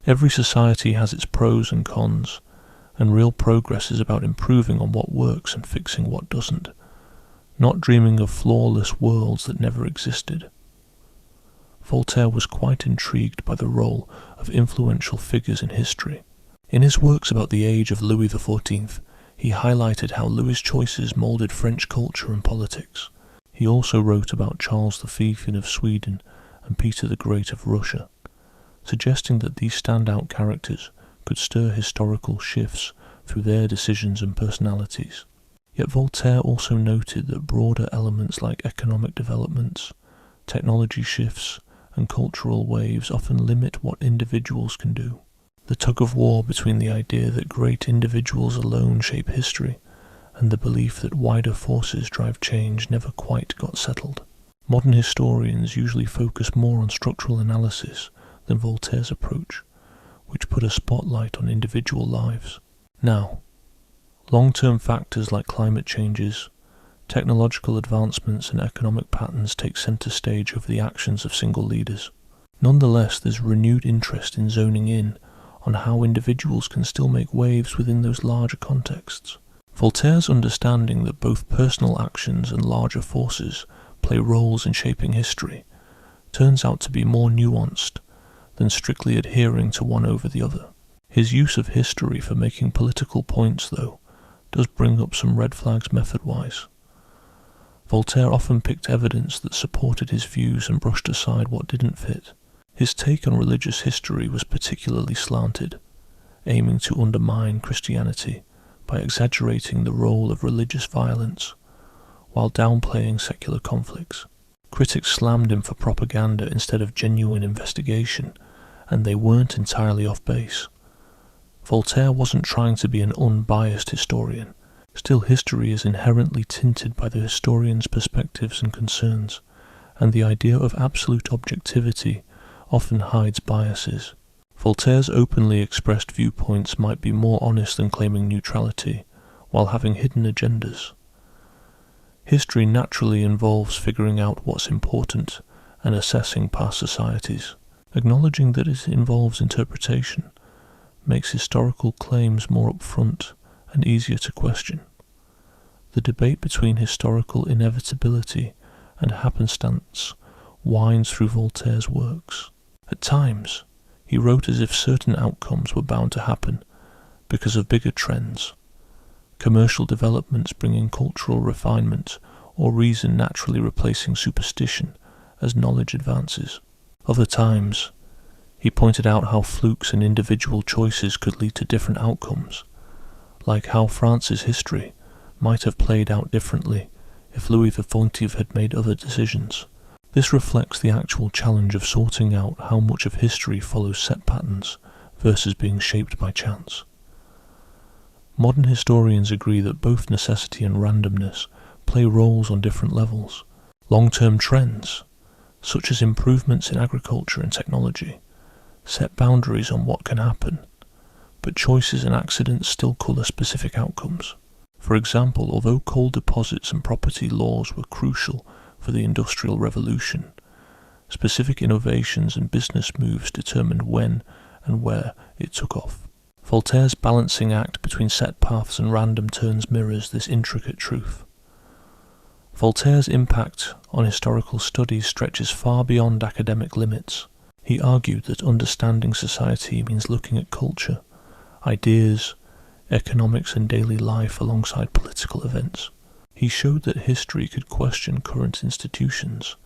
Every society has its pros and cons, and real progress is about improving on what works and fixing what doesn't, not dreaming of flawless worlds that never existed. Voltaire was quite intrigued by the role of influential figures in history. In his works about the age of Louis XIV, he highlighted how Louis's choices moulded French culture and politics. He also wrote about Charles V of Sweden and Peter the Great of Russia, suggesting that these standout characters could stir historical shifts through their decisions and personalities. Yet Voltaire also noted that broader elements like economic developments, technology shifts, and cultural waves often limit what individuals can do. The tug-of-war between the idea that great individuals alone shape history and the belief that wider forces drive change never quite got settled. Modern historians usually focus more on structural analysis than Voltaire's approach, which put a spotlight on individual lives. Now, long-term factors like climate changes, technological advancements and economic patterns take centre stage over the actions of single leaders. Nonetheless, there's renewed interest in zoning in on how individuals can still make waves within those larger contexts. Voltaire's understanding that both personal actions and larger forces play roles in shaping history turns out to be more nuanced than strictly adhering to one over the other. His use of history for making political points, though, does bring up some red flags method-wise. Voltaire often picked evidence that supported his views and brushed aside what didn't fit. His take on religious history was particularly slanted, aiming to undermine Christianity by exaggerating the role of religious violence while downplaying secular conflicts. Critics slammed him for propaganda instead of genuine investigation, and they weren't entirely off base. Voltaire wasn't trying to be an unbiased historian. Still, history is inherently tinted by the historian's perspectives and concerns, and the idea of absolute objectivity often hides biases. Voltaire's openly expressed viewpoints might be more honest than claiming neutrality, while having hidden agendas. History naturally involves figuring out what's important and assessing past societies. Acknowledging that it involves interpretation makes historical claims more upfront and easier to question. The debate between historical inevitability and happenstance winds through Voltaire's works. At times, he wrote as if certain outcomes were bound to happen because of bigger trends, commercial developments bringing cultural refinement, or reason naturally replacing superstition as knowledge advances. Other times, he pointed out how flukes and individual choices could lead to different outcomes, like how France's history might have played out differently if Louis XIV had made other decisions. This reflects the actual challenge of sorting out how much of history follows set patterns versus being shaped by chance. Modern historians agree that both necessity and randomness play roles on different levels. Long-term trends, such as improvements in agriculture and technology, set boundaries on what can happen, but choices and accidents still colour specific outcomes. For example, although coal deposits and property laws were crucial for the Industrial Revolution, specific innovations and business moves determined when and where it took off. Voltaire's balancing act between set paths and random turns mirrors this intricate truth. Voltaire's impact on historical studies stretches far beyond academic limits. He argued that understanding society means looking at culture, ideas, economics and daily life alongside political events. He showed that history could question current institutions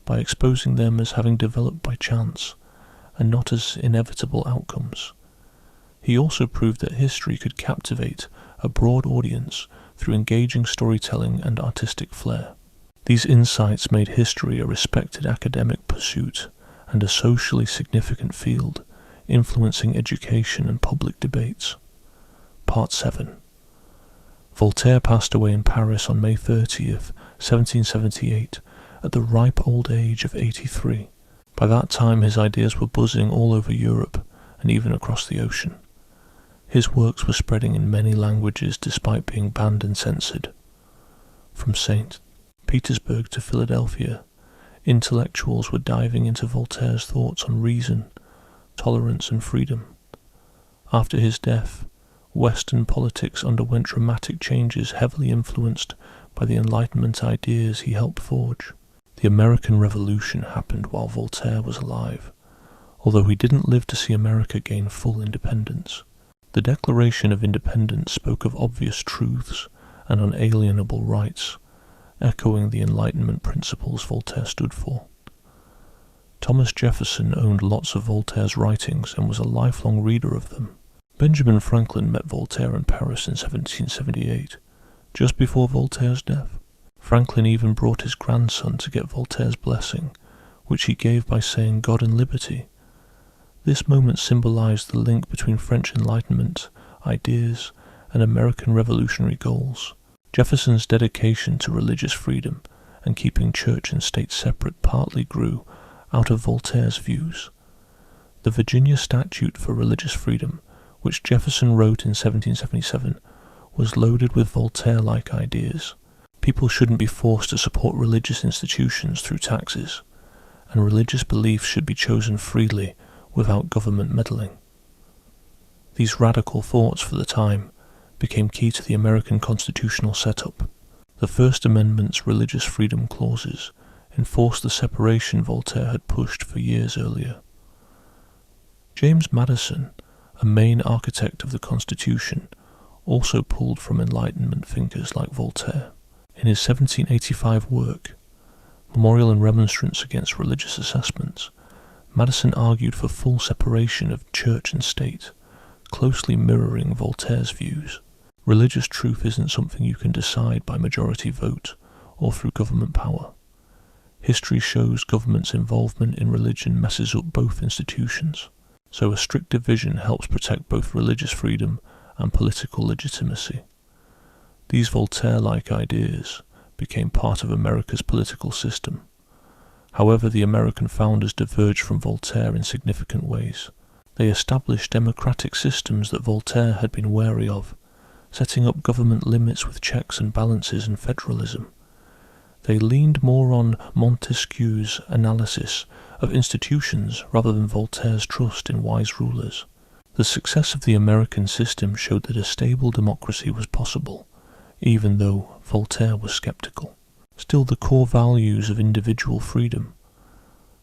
by exposing them as having developed by chance and not as inevitable outcomes. He also proved that history could captivate a broad audience through engaging storytelling and artistic flair. These insights made history a respected academic pursuit and a socially significant field, influencing education and public debates. Part 7. Voltaire passed away in Paris on May 30th, 1778, at the ripe old age of 83. By that time his ideas were buzzing all over Europe and even across the ocean. His works were spreading in many languages despite being banned and censored. From St. Petersburg to Philadelphia, intellectuals were diving into Voltaire's thoughts on reason, tolerance and freedom. After his death, Western politics underwent dramatic changes heavily influenced by the Enlightenment ideas he helped forge. The American Revolution happened while Voltaire was alive, although he didn't live to see America gain full independence. The Declaration of Independence spoke of obvious truths and unalienable rights, echoing the Enlightenment principles Voltaire stood for. Thomas Jefferson owned lots of Voltaire's writings and was a lifelong reader of them. Benjamin Franklin met Voltaire in Paris in 1778, just before Voltaire's death. Franklin even brought his grandson to get Voltaire's blessing, which he gave by saying "God and liberty." This moment symbolized the link between French Enlightenment ideas and American revolutionary goals. Jefferson's dedication to religious freedom and keeping church and state separate partly grew out of Voltaire's views. The Virginia Statute for Religious Freedom, which Jefferson wrote in 1777, was loaded with Voltaire-like ideas. People shouldn't be forced to support religious institutions through taxes, and religious beliefs should be chosen freely without government meddling. These radical thoughts for the time became key to the American constitutional setup. The First Amendment's religious freedom clauses enforced the separation Voltaire had pushed for years earlier. James Madison, a main architect of the Constitution, also pulled from Enlightenment thinkers like Voltaire. In his 1785 work, Memorial and Remonstrance Against Religious Assessments, Madison argued for full separation of church and state, closely mirroring Voltaire's views. Religious truth isn't something you can decide by majority vote or through government power. History shows government's involvement in religion messes up both institutions, so a strict division helps protect both religious freedom and political legitimacy. These Voltaire-like ideas became part of America's political system. However, the American founders diverged from Voltaire in significant ways. They established democratic systems that Voltaire had been wary of, setting up government limits with checks and balances and federalism. They leaned more on Montesquieu's analysis of institutions rather than Voltaire's trust in wise rulers. The success of the American system showed that a stable democracy was possible, even though Voltaire was skeptical. Still, the core values of individual freedom,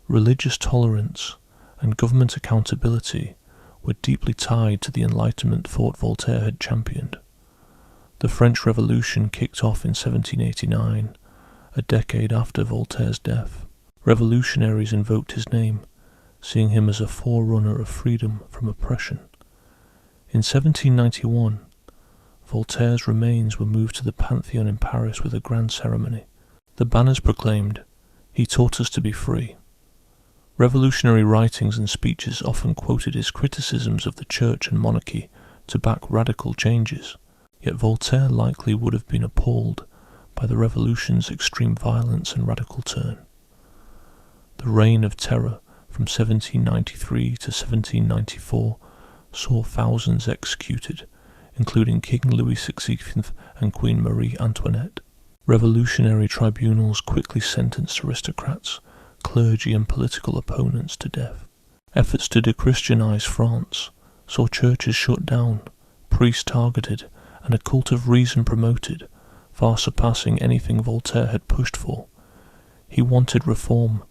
religious tolerance, and government accountability were deeply tied to the Enlightenment thought Voltaire had championed. The French Revolution kicked off in 1789, a decade after Voltaire's death. Revolutionaries invoked his name, seeing him as a forerunner of freedom from oppression. In 1791, Voltaire's remains were moved to the Pantheon in Paris with a grand ceremony. The banners proclaimed, "He taught us to be free." Revolutionary writings and speeches often quoted his criticisms of the church and monarchy to back radical changes, yet Voltaire likely would have been appalled by the revolution's extreme violence and radical turn. The Reign of Terror from 1793 to 1794 saw thousands executed, including King Louis XVI and Queen Marie Antoinette. Revolutionary tribunals quickly sentenced aristocrats, clergy and political opponents to death. Efforts to de-Christianize France saw churches shut down, priests targeted, and a cult of reason promoted, far surpassing anything Voltaire had pushed for. He wanted reform,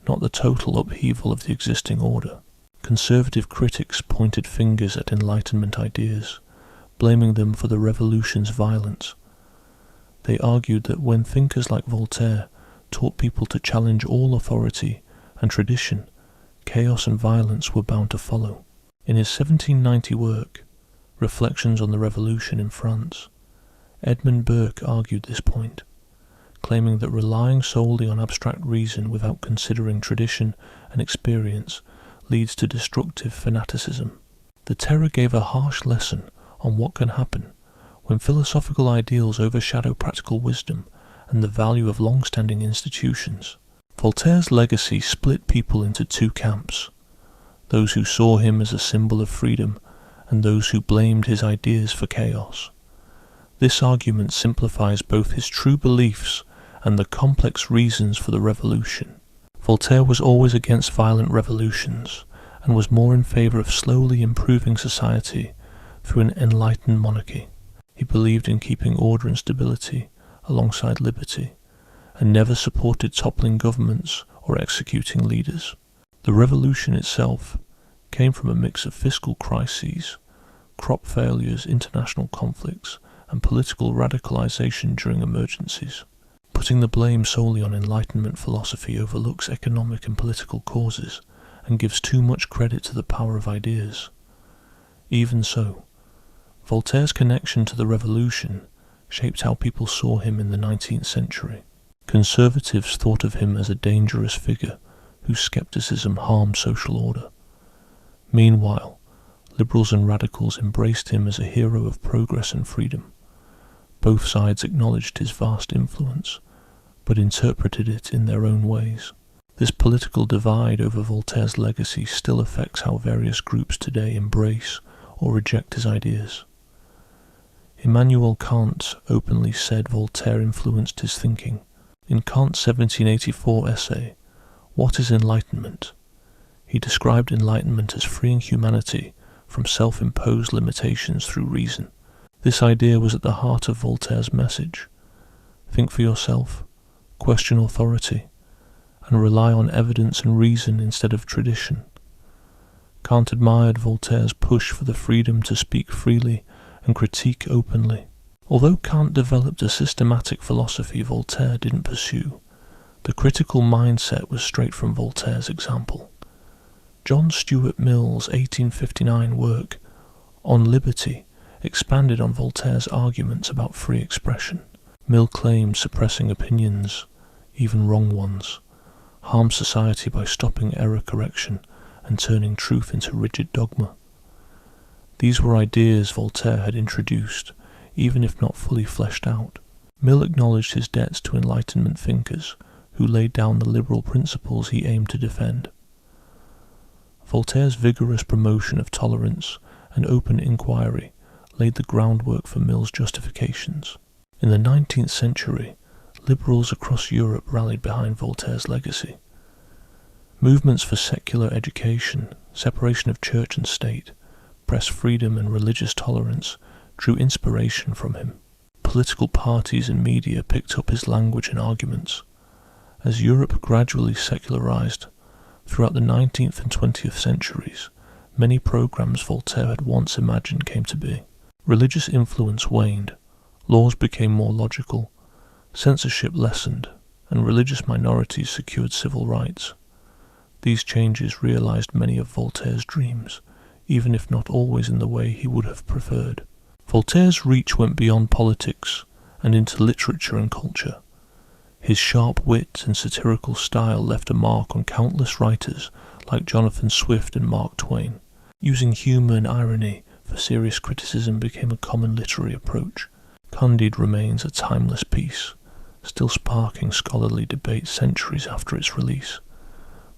not the total upheaval of the existing order. Conservative critics pointed fingers at Enlightenment ideas, blaming them for the revolution's violence. They argued that when thinkers like Voltaire taught people to challenge all authority and tradition, chaos and violence were bound to follow. In his 1790 work, Reflections on the Revolution in France, Edmund Burke argued this point, claiming that relying solely on abstract reason without considering tradition and experience leads to destructive fanaticism. The Terror gave a harsh lesson on what can happen when philosophical ideals overshadow practical wisdom and the value of long-standing institutions. Voltaire's legacy split people into two camps, those who saw him as a symbol of freedom and those who blamed his ideas for chaos. This argument simplifies both his true beliefs and the complex reasons for the revolution. Voltaire was always against violent revolutions and was more in favour of slowly improving society through an enlightened monarchy. He believed in keeping order and stability alongside liberty, and never supported toppling governments or executing leaders. The revolution itself came from a mix of fiscal crises, crop failures, international conflicts, and political radicalization during emergencies. Putting the blame solely on Enlightenment philosophy overlooks economic and political causes and gives too much credit to the power of ideas. Even so, Voltaire's connection to the Revolution shaped how people saw him in the 19th century. Conservatives thought of him as a dangerous figure whose skepticism harmed social order. Meanwhile, liberals and radicals embraced him as a hero of progress and freedom. Both sides acknowledged his vast influence, but interpreted it in their own ways. This political divide over Voltaire's legacy still affects how various groups today embrace or reject his ideas. Immanuel Kant openly said Voltaire influenced his thinking. In Kant's 1784 essay, What is Enlightenment?, he described enlightenment as freeing humanity from self-imposed limitations through reason. This idea was at the heart of Voltaire's message. Think for yourself, question authority, and rely on evidence and reason instead of tradition. Kant admired Voltaire's push for the freedom to speak freely and critique openly. Although Kant developed a systematic philosophy Voltaire didn't pursue, the critical mindset was straight from Voltaire's example. John Stuart Mill's 1859 work, On Liberty, expanded on Voltaire's arguments about free expression. Mill claimed suppressing opinions, even wrong ones, harmed society by stopping error correction and turning truth into rigid dogma. These were ideas Voltaire had introduced, even if not fully fleshed out. Mill acknowledged his debts to Enlightenment thinkers who laid down the liberal principles he aimed to defend. Voltaire's vigorous promotion of tolerance and open inquiry laid the groundwork for Mill's justifications. In the 19th century, liberals across Europe rallied behind Voltaire's legacy. Movements for secular education, separation of church and state, press freedom and religious tolerance drew inspiration from him. Political parties and media picked up his language and arguments. As Europe gradually secularized, throughout the 19th and 20th centuries, many programs Voltaire had once imagined came to be. Religious influence waned, laws became more logical, censorship lessened, and religious minorities secured civil rights. These changes realized many of Voltaire's dreams, even if not always in the way he would have preferred. Voltaire's reach went beyond politics and into literature and culture. His sharp wit and satirical style left a mark on countless writers like Jonathan Swift and Mark Twain. Using humour and irony for serious criticism became a common literary approach. Candide remains a timeless piece, still sparking scholarly debate centuries after its release,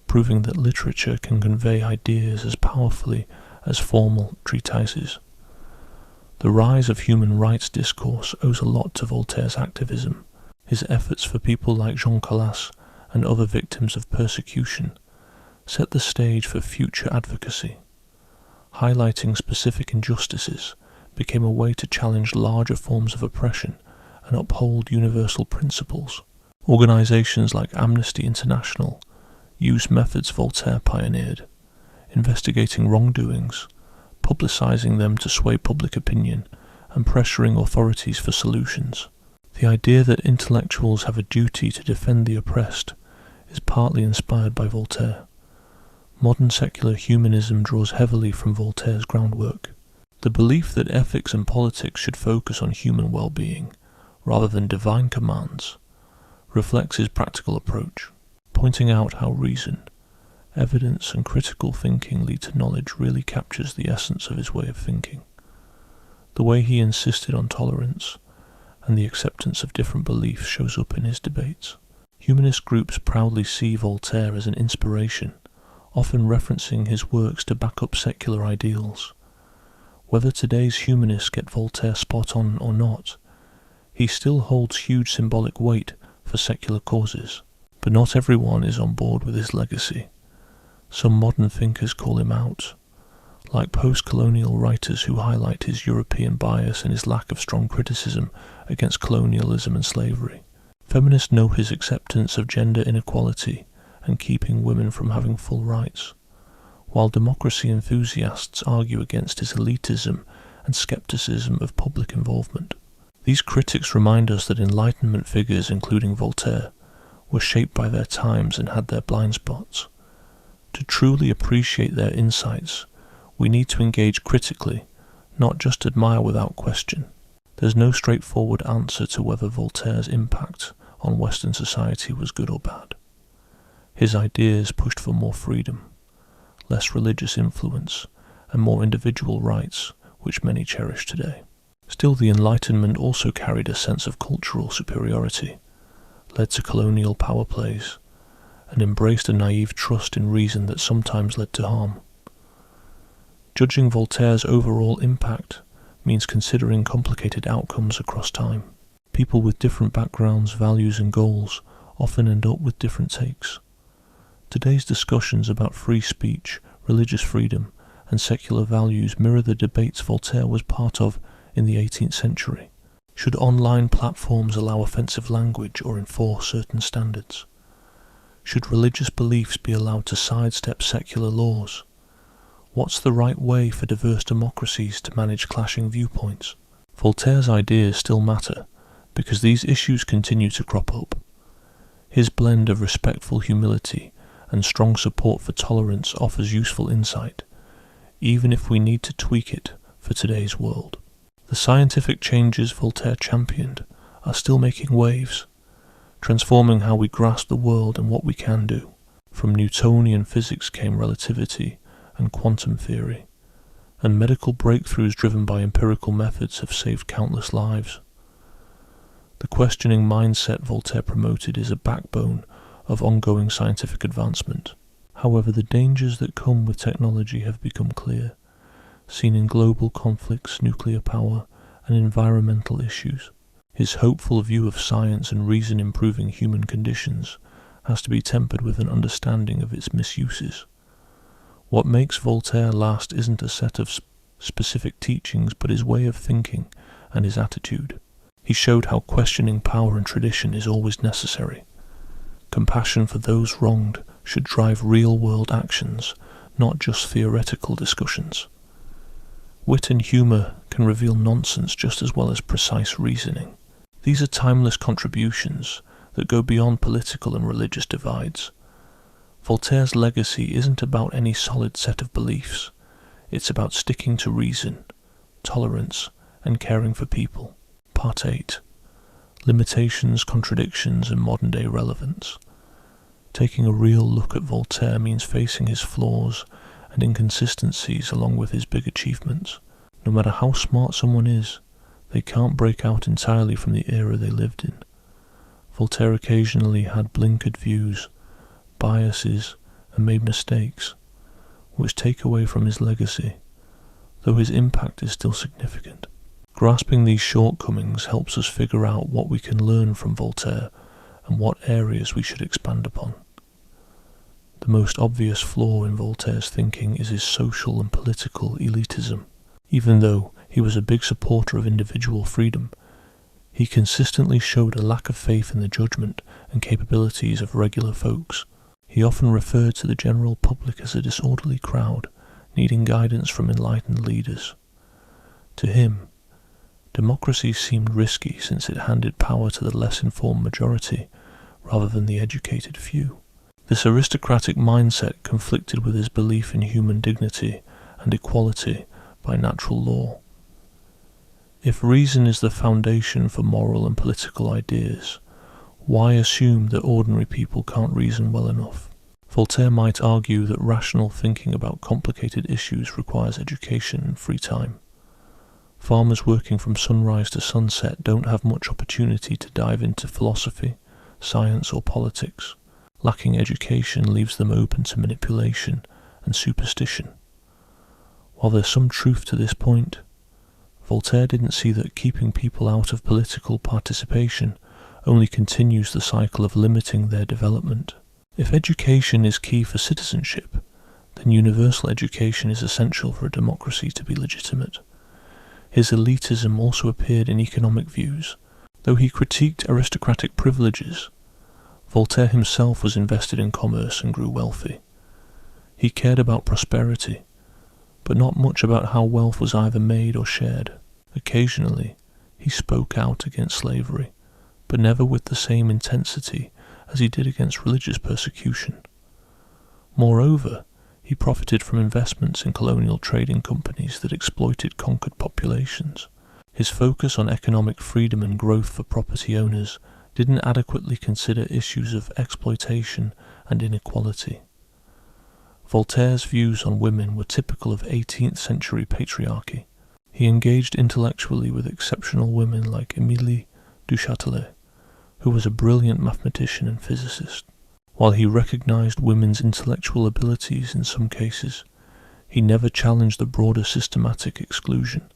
proving that literature can convey ideas as powerfully as formal treatises. The rise of human rights discourse owes a lot to Voltaire's activism. His efforts for people like Jean Calas and other victims of persecution set the stage for future advocacy. Highlighting specific injustices became a way to challenge larger forms of oppression and uphold universal principles. Organizations like Amnesty International used methods Voltaire pioneered, investigating wrongdoings, publicizing them to sway public opinion, and pressuring authorities for solutions. The idea that intellectuals have a duty to defend the oppressed is partly inspired by Voltaire. Modern secular humanism draws heavily from Voltaire's groundwork. The belief that ethics and politics should focus on human well-being, rather than divine commands, reflects his practical approach, pointing out how reason, evidence and critical thinking lead to knowledge really captures the essence of his way of thinking. The way he insisted on tolerance and the acceptance of different beliefs shows up in his debates. Humanist groups proudly see Voltaire as an inspiration, often referencing his works to back up secular ideals. Whether today's humanists get Voltaire spot on or not, he still holds huge symbolic weight for secular causes, but not everyone is on board with his legacy. Some modern thinkers call him out, like post-colonial writers who highlight his European bias and his lack of strong criticism against colonialism and slavery. Feminists note his acceptance of gender inequality and keeping women from having full rights, while democracy enthusiasts argue against his elitism and skepticism of public involvement. These critics remind us that Enlightenment figures, including Voltaire, were shaped by their times and had their blind spots. To truly appreciate their insights, We need to engage critically, not just admire without question. There's no straightforward answer to whether Voltaire's impact on Western society was good or bad. His ideas pushed for more freedom, less religious influence, and more individual rights, which many cherish today. Still, the Enlightenment also carried a sense of cultural superiority, led to colonial power plays, and embraced a naive trust in reason that sometimes led to harm. Judging Voltaire's overall impact means considering complicated outcomes across time. People with different backgrounds, values, and goals often end up with different takes. Today's discussions about free speech, religious freedom, and secular values mirror the debates Voltaire was part of in the 18th century. Should online platforms allow offensive language or enforce certain standards? Should religious beliefs be allowed to sidestep secular laws? What's the right way for diverse democracies to manage clashing viewpoints? Voltaire's ideas still matter because these issues continue to crop up. His blend of respectful humility and strong support for tolerance offers useful insight, even if we need to tweak it for today's world. The scientific changes Voltaire championed are still making waves, transforming how we grasp the world and what we can do. From Newtonian physics came relativity and quantum theory, and medical breakthroughs driven by empirical methods have saved countless lives. The questioning mindset Voltaire promoted is a backbone of ongoing scientific advancement. However, the dangers that come with technology have become clear, seen in global conflicts, nuclear power, and environmental issues. His hopeful view of science and reason improving human conditions has to be tempered with an understanding of its misuses. What makes Voltaire last isn't a set of specific teachings, but his way of thinking and his attitude. He showed how questioning power and tradition is always necessary. Compassion for those wronged should drive real-world actions, not just theoretical discussions. Wit and humour can reveal nonsense just as well as precise reasoning. These are timeless contributions that go beyond political and religious divides. Voltaire's legacy isn't about any solid set of beliefs. It's about sticking to reason, tolerance, and caring for people. Part 8. Limitations, contradictions, and modern-day relevance. Taking a real look at Voltaire means facing his flaws and inconsistencies along with his big achievements. No matter how smart someone is, they can't break out entirely from the era they lived in. Voltaire occasionally had blinkered views, biases, and made mistakes, which take away from his legacy, though his impact is still significant. Grasping these shortcomings helps us figure out what we can learn from Voltaire and what areas we should expand upon. The most obvious flaw in Voltaire's thinking is his social and political elitism. Even though he was a big supporter of individual freedom, he consistently showed a lack of faith in the judgment and capabilities of regular folks. He often referred to the general public as a disorderly crowd, needing guidance from enlightened leaders. To him, democracy seemed risky since it handed power to the less informed majority rather than the educated few. This aristocratic mindset conflicted with his belief in human dignity and equality by natural law. If reason is the foundation for moral and political ideas, why assume that ordinary people can't reason well enough? Voltaire might argue that rational thinking about complicated issues requires education and free time. Farmers working from sunrise to sunset don't have much opportunity to dive into philosophy, science, or politics. Lacking education leaves them open to manipulation and superstition. While there's some truth to this point, Voltaire didn't see that keeping people out of political participation only continues the cycle of limiting their development. If education is key for citizenship, then universal education is essential for a democracy to be legitimate. His elitism also appeared in economic views. Though he critiqued aristocratic privileges, Voltaire himself was invested in commerce and grew wealthy. He cared about prosperity, but not much about how wealth was either made or shared. Occasionally, he spoke out against slavery, but never with the same intensity as he did against religious persecution. Moreover, He profited from investments in colonial trading companies that exploited conquered populations. His focus on economic freedom and growth for property owners didn't adequately consider issues of exploitation and inequality. Voltaire's views on women were typical of 18th century patriarchy. He engaged intellectually with exceptional women like Émilie du Châtelet, who was a brilliant mathematician and physicist. While he recognized women's intellectual abilities in some cases, he never challenged the broader systematic exclusion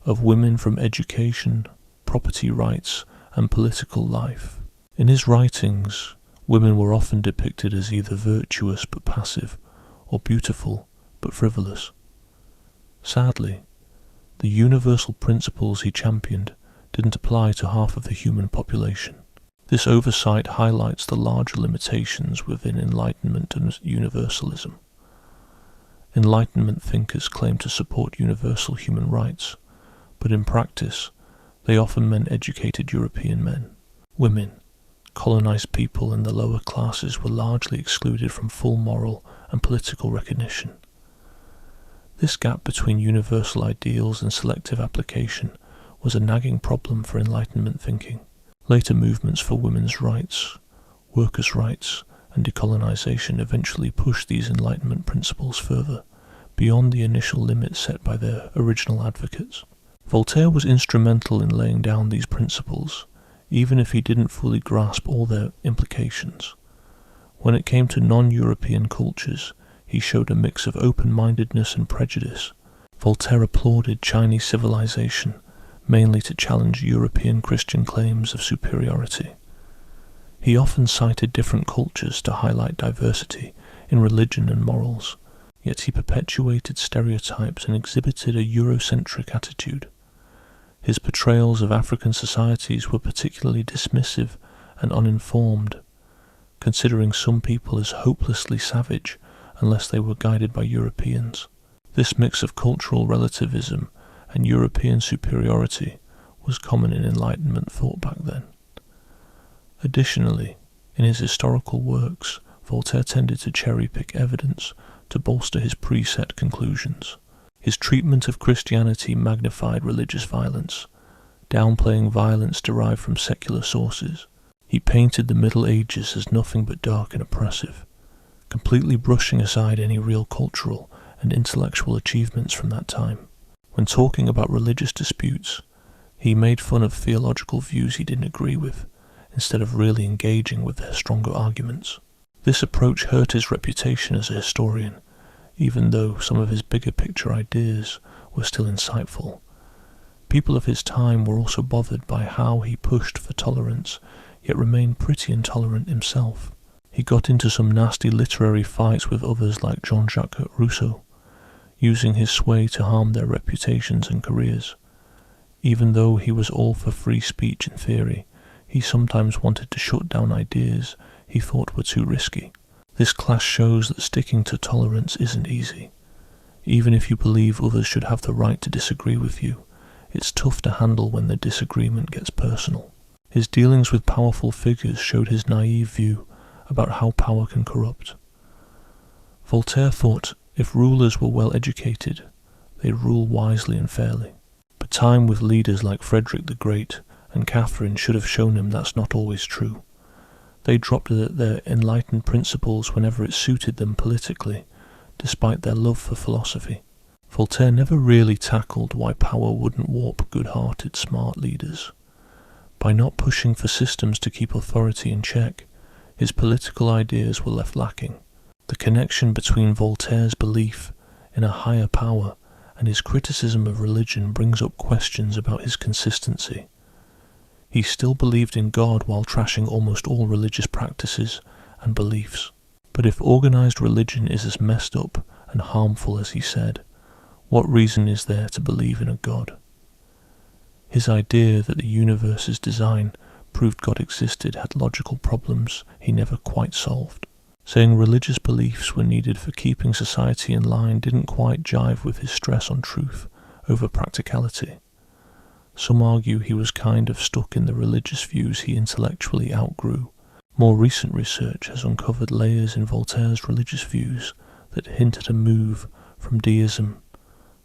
of women from education, property rights, and political life. In his writings, women were often depicted as either virtuous but passive, or beautiful but frivolous. Sadly, the universal principles he championed didn't apply to half of the human population. This oversight highlights the larger limitations within Enlightenment and universalism. Enlightenment thinkers claim to support universal human rights, but in practice, they often meant educated European men. Women, colonized people, and the lower classes were largely excluded from full moral and political recognition. This gap between universal ideals and selective application was a nagging problem for Enlightenment thinking. Later movements for women's rights, workers' rights, and decolonization eventually pushed these Enlightenment principles further, beyond the initial limits set by their original advocates. Voltaire was instrumental in laying down these principles, even if he didn't fully grasp all their implications. When it came to non-European cultures, he showed a mix of open-mindedness and prejudice. Voltaire applauded Chinese civilization, mainly to challenge European Christian claims of superiority. He often cited different cultures to highlight diversity in religion and morals, yet he perpetuated stereotypes and exhibited a Eurocentric attitude. His portrayals of African societies were particularly dismissive and uninformed, considering some people as hopelessly savage unless they were guided by Europeans. This mix of cultural relativism and European superiority was common in Enlightenment thought back then. Additionally, in his historical works, Voltaire tended to cherry-pick evidence to bolster his preset conclusions. His treatment of Christianity magnified religious violence, downplaying violence derived from secular sources. He painted the Middle Ages as nothing but dark and oppressive, completely brushing aside any real cultural and intellectual achievements from that time. When talking about religious disputes, he made fun of theological views he didn't agree with, instead of really engaging with their stronger arguments. This approach hurt his reputation as a historian, even though some of his bigger picture ideas were still insightful. People of his time were also bothered by how he pushed for tolerance, yet remained pretty intolerant himself. He got into some nasty literary fights with others like Jean-Jacques Rousseau, using his sway to harm their reputations and careers. Even though he was all for free speech in theory, he sometimes wanted to shut down ideas he thought were too risky. This clash shows that sticking to tolerance isn't easy. Even if you believe others should have the right to disagree with you, it's tough to handle when the disagreement gets personal. His dealings with powerful figures showed his naive view about how power can corrupt. Voltaire thought if rulers were well educated, they'd rule wisely and fairly. But time with leaders like Frederick the Great and Catherine should have shown him that's not always true. They dropped their enlightened principles whenever it suited them politically, despite their love for philosophy. Voltaire never really tackled why power wouldn't warp good-hearted, smart leaders. By not pushing for systems to keep authority in check, his political ideas were left lacking. The connection between Voltaire's belief in a higher power and his criticism of religion brings up questions about his consistency. He still believed in God while trashing almost all religious practices and beliefs. But if organized religion is as messed up and harmful as he said, what reason is there to believe in a God? His idea that the universe's design proved God existed had logical problems he never quite solved. Saying religious beliefs were needed for keeping society in line didn't quite jive with his stress on truth over practicality. Some argue he was kind of stuck in the religious views he intellectually outgrew. More recent research has uncovered layers in Voltaire's religious views that hint at a move from deism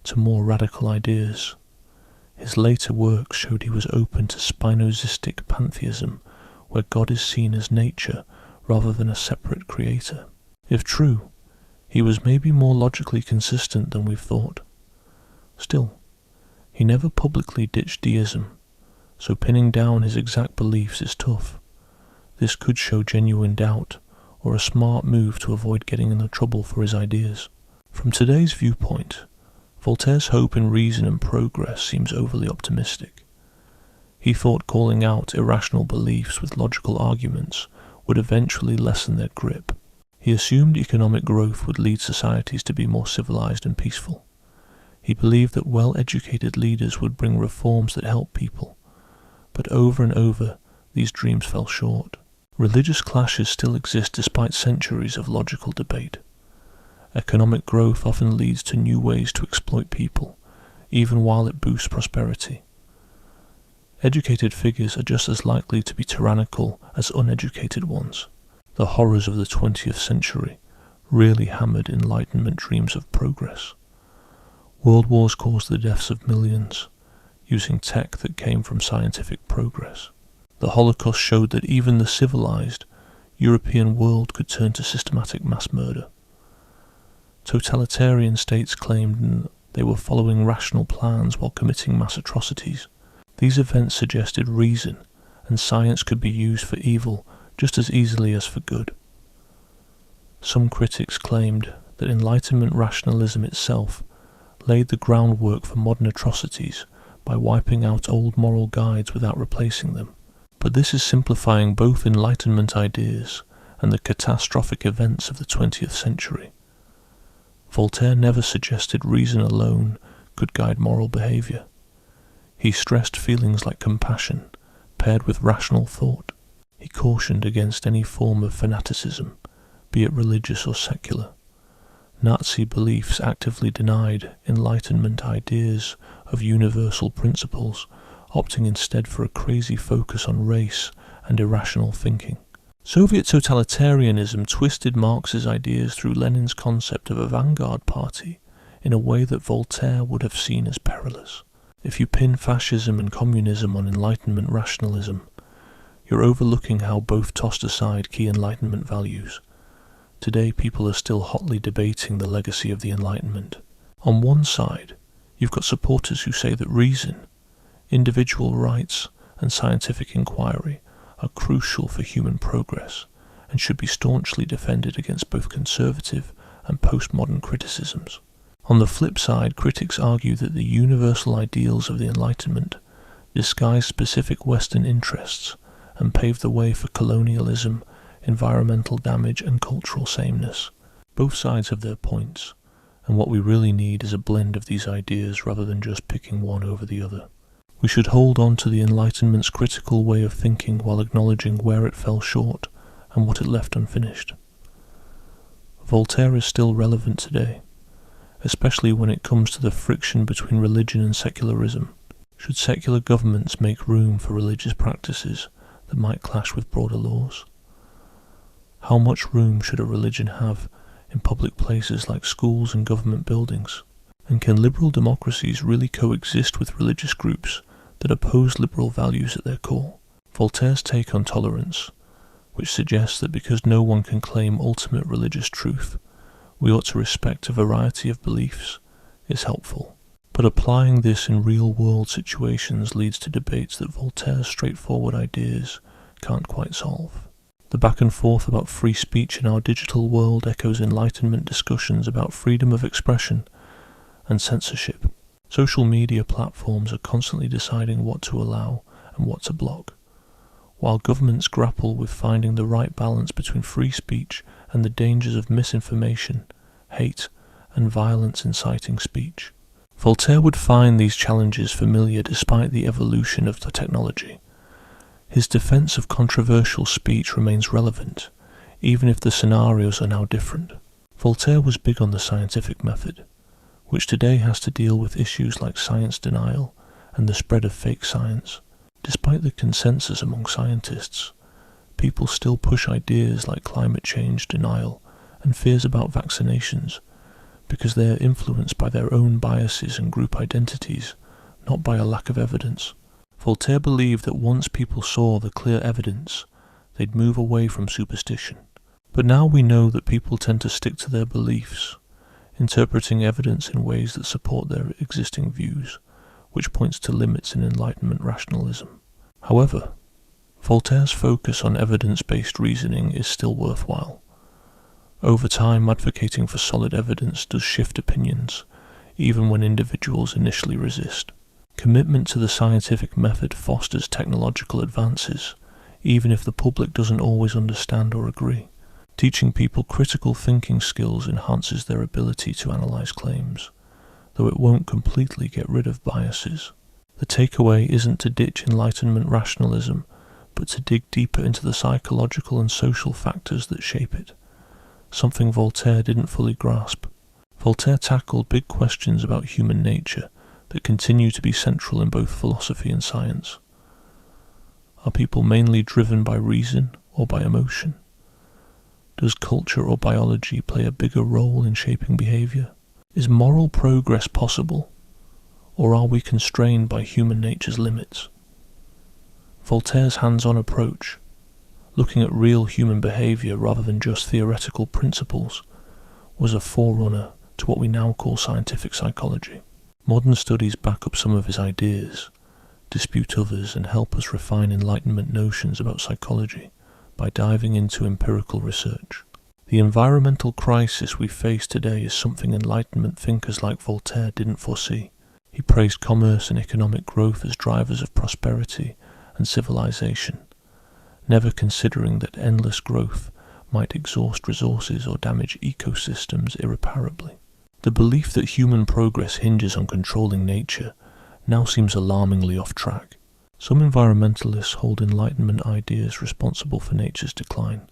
to more radical ideas. His later works showed he was open to Spinozistic pantheism, where God is seen as nature rather than a separate creator. If true, he was maybe more logically consistent than we've thought. Still, he never publicly ditched deism, so pinning down his exact beliefs is tough. This could show genuine doubt, or a smart move to avoid getting into trouble for his ideas. From today's viewpoint, Voltaire's hope in reason and progress seems overly optimistic. He thought calling out irrational beliefs with logical arguments would eventually lessen their grip. He assumed economic growth would lead societies to be more civilized and peaceful. He believed that well-educated leaders would bring reforms that help people, but over and over these dreams fell short. Religious clashes still exist despite centuries of logical debate. Economic growth often leads to new ways to exploit people, even while it boosts prosperity. Educated figures are just as likely to be tyrannical as uneducated ones. The horrors of the 20th century really hammered Enlightenment dreams of progress. World wars caused the deaths of millions, using tech that came from scientific progress. The Holocaust showed that even the civilized European world could turn to systematic mass murder. Totalitarian states claimed they were following rational plans while committing mass atrocities. These events suggested reason and science could be used for evil just as easily as for good. Some critics claimed that Enlightenment rationalism itself laid the groundwork for modern atrocities by wiping out old moral guides without replacing them. But this is simplifying both Enlightenment ideas and the catastrophic events of the 20th century. Voltaire never suggested reason alone could guide moral behavior. He stressed feelings like compassion, paired with rational thought. He cautioned against any form of fanaticism, be it religious or secular. Nazi beliefs actively denied Enlightenment ideas of universal principles, opting instead for a crazy focus on race and irrational thinking. Soviet totalitarianism twisted Marx's ideas through Lenin's concept of a vanguard party in a way that Voltaire would have seen as perilous. If you pin fascism and communism on Enlightenment rationalism, you're overlooking how both tossed aside key Enlightenment values. Today people are still hotly debating the legacy of the Enlightenment. On one side, you've got supporters who say that reason, individual rights, and scientific inquiry are crucial for human progress and should be staunchly defended against both conservative and postmodern criticisms. On the flip side, critics argue that the universal ideals of the Enlightenment disguise specific Western interests and pave the way for colonialism, environmental damage, and cultural sameness. Both sides have their points, and what we really need is a blend of these ideas rather than just picking one over the other. We should hold on to the Enlightenment's critical way of thinking while acknowledging where it fell short and what it left unfinished. Voltaire is still relevant today, especially when it comes to the friction between religion and secularism. Should secular governments make room for religious practices that might clash with broader laws? How much room should a religion have in public places like schools and government buildings? And can liberal democracies really coexist with religious groups that oppose liberal values at their core? Voltaire's take on tolerance, which suggests that because no one can claim ultimate religious truth, we ought to respect a variety of beliefs, is helpful. But applying this in real-world situations leads to debates that Voltaire's straightforward ideas can't quite solve. The back and forth about free speech in our digital world echoes Enlightenment discussions about freedom of expression and censorship. Social media platforms are constantly deciding what to allow and what to block, while governments grapple with finding the right balance between free speech and the dangers of misinformation, hate, and violence inciting speech. Voltaire would find these challenges familiar despite the evolution of the technology. His defense of controversial speech remains relevant, even if the scenarios are now different. Voltaire was big on the scientific method, which today has to deal with issues like science denial and the spread of fake science. Despite the consensus among scientists, people still push ideas like climate change denial and fears about vaccinations, because they are influenced by their own biases and group identities, not by a lack of evidence. Voltaire believed that once people saw the clear evidence, they'd move away from superstition. But now we know that people tend to stick to their beliefs, interpreting evidence in ways that support their existing views, which points to limits in Enlightenment rationalism. However, Voltaire's focus on evidence-based reasoning is still worthwhile. Over time, advocating for solid evidence does shift opinions, even when individuals initially resist. Commitment to the scientific method fosters technological advances, even if the public doesn't always understand or agree. Teaching people critical thinking skills enhances their ability to analyze claims, though it won't completely get rid of biases. The takeaway isn't to ditch Enlightenment rationalism, but to dig deeper into the psychological and social factors that shape it, something Voltaire didn't fully grasp. Voltaire tackled big questions about human nature that continue to be central in both philosophy and science. Are people mainly driven by reason or by emotion? Does culture or biology play a bigger role in shaping behavior? Is moral progress possible, or are we constrained by human nature's limits? Voltaire's hands-on approach, looking at real human behavior rather than just theoretical principles, was a forerunner to what we now call scientific psychology. Modern studies back up some of his ideas, dispute others, and help us refine Enlightenment notions about psychology by diving into empirical research. The environmental crisis we face today is something Enlightenment thinkers like Voltaire didn't foresee. He praised commerce and economic growth as drivers of prosperity and civilization, never considering that endless growth might exhaust resources or damage ecosystems irreparably. The belief that human progress hinges on controlling nature now seems alarmingly off track. Some environmentalists hold Enlightenment ideas responsible for nature's decline,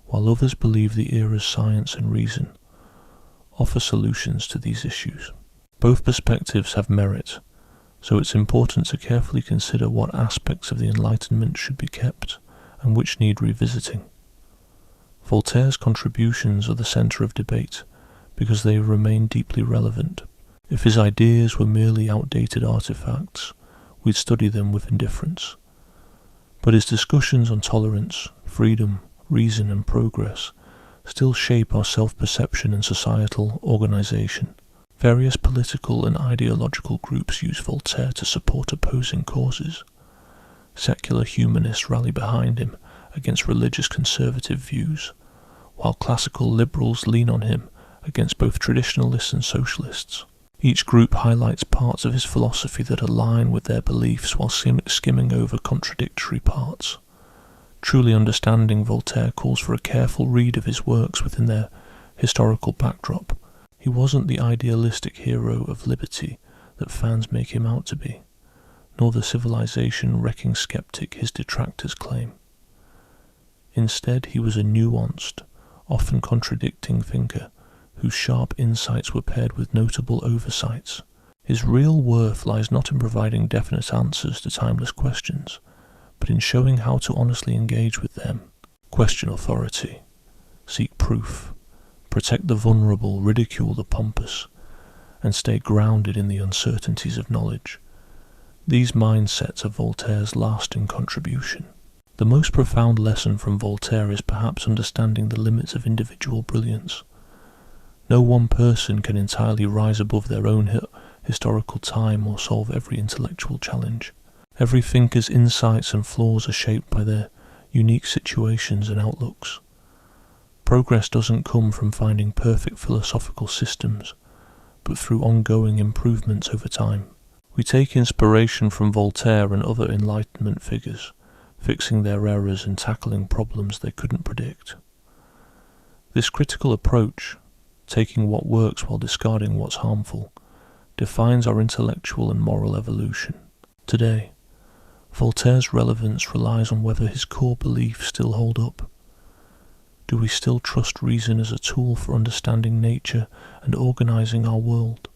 while others believe the era's science and reason offer solutions to these issues. Both perspectives have merit, so it's important to carefully consider what aspects of the Enlightenment should be kept and which need revisiting. Voltaire's contributions are the centre of debate because they remain deeply relevant. If his ideas were merely outdated artifacts, we'd study them with indifference. But his discussions on tolerance, freedom, reason and progress still shape our self-perception and societal organisation. Various political and ideological groups use Voltaire to support opposing causes. Secular humanists rally behind him against religious conservative views, while classical liberals lean on him against both traditionalists and socialists. Each group highlights parts of his philosophy that align with their beliefs while skimming over contradictory parts. Truly understanding Voltaire calls for a careful read of his works within their historical backdrop. He wasn't the idealistic hero of liberty that fans make him out to be, nor the civilization-wrecking skeptic his detractors claim. Instead, he was a nuanced, often contradicting thinker whose sharp insights were paired with notable oversights. His real worth lies not in providing definite answers to timeless questions, but in showing how to honestly engage with them, question authority, seek proof, protect the vulnerable, ridicule the pompous, and stay grounded in the uncertainties of knowledge. These mindsets are Voltaire's lasting contribution. The most profound lesson from Voltaire is perhaps understanding the limits of individual brilliance. No one person can entirely rise above their own historical time or solve every intellectual challenge. Every thinker's insights and flaws are shaped by their unique situations and outlooks. Progress doesn't come from finding perfect philosophical systems, but through ongoing improvements over time. We take inspiration from Voltaire and other Enlightenment figures, fixing their errors and tackling problems they couldn't predict. This critical approach, taking what works while discarding what's harmful, defines our intellectual and moral evolution. Today, Voltaire's relevance relies on whether his core beliefs still hold up. Do we still trust reason as a tool for understanding nature and organising our world?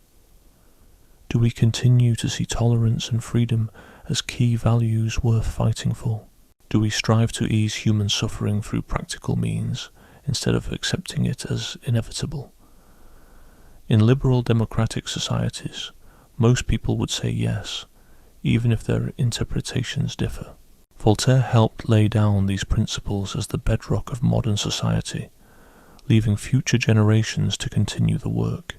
Do we continue to see tolerance and freedom as key values worth fighting for? Do we strive to ease human suffering through practical means instead of accepting it as inevitable. In liberal democratic societies, most people would say yes, even if their interpretations differ. Voltaire helped lay down these principles as the bedrock of modern society, leaving future generations to continue the work.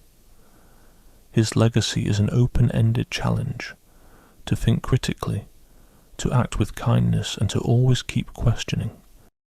His legacy is an open-ended challenge to think critically, to act with kindness, and to always keep questioning.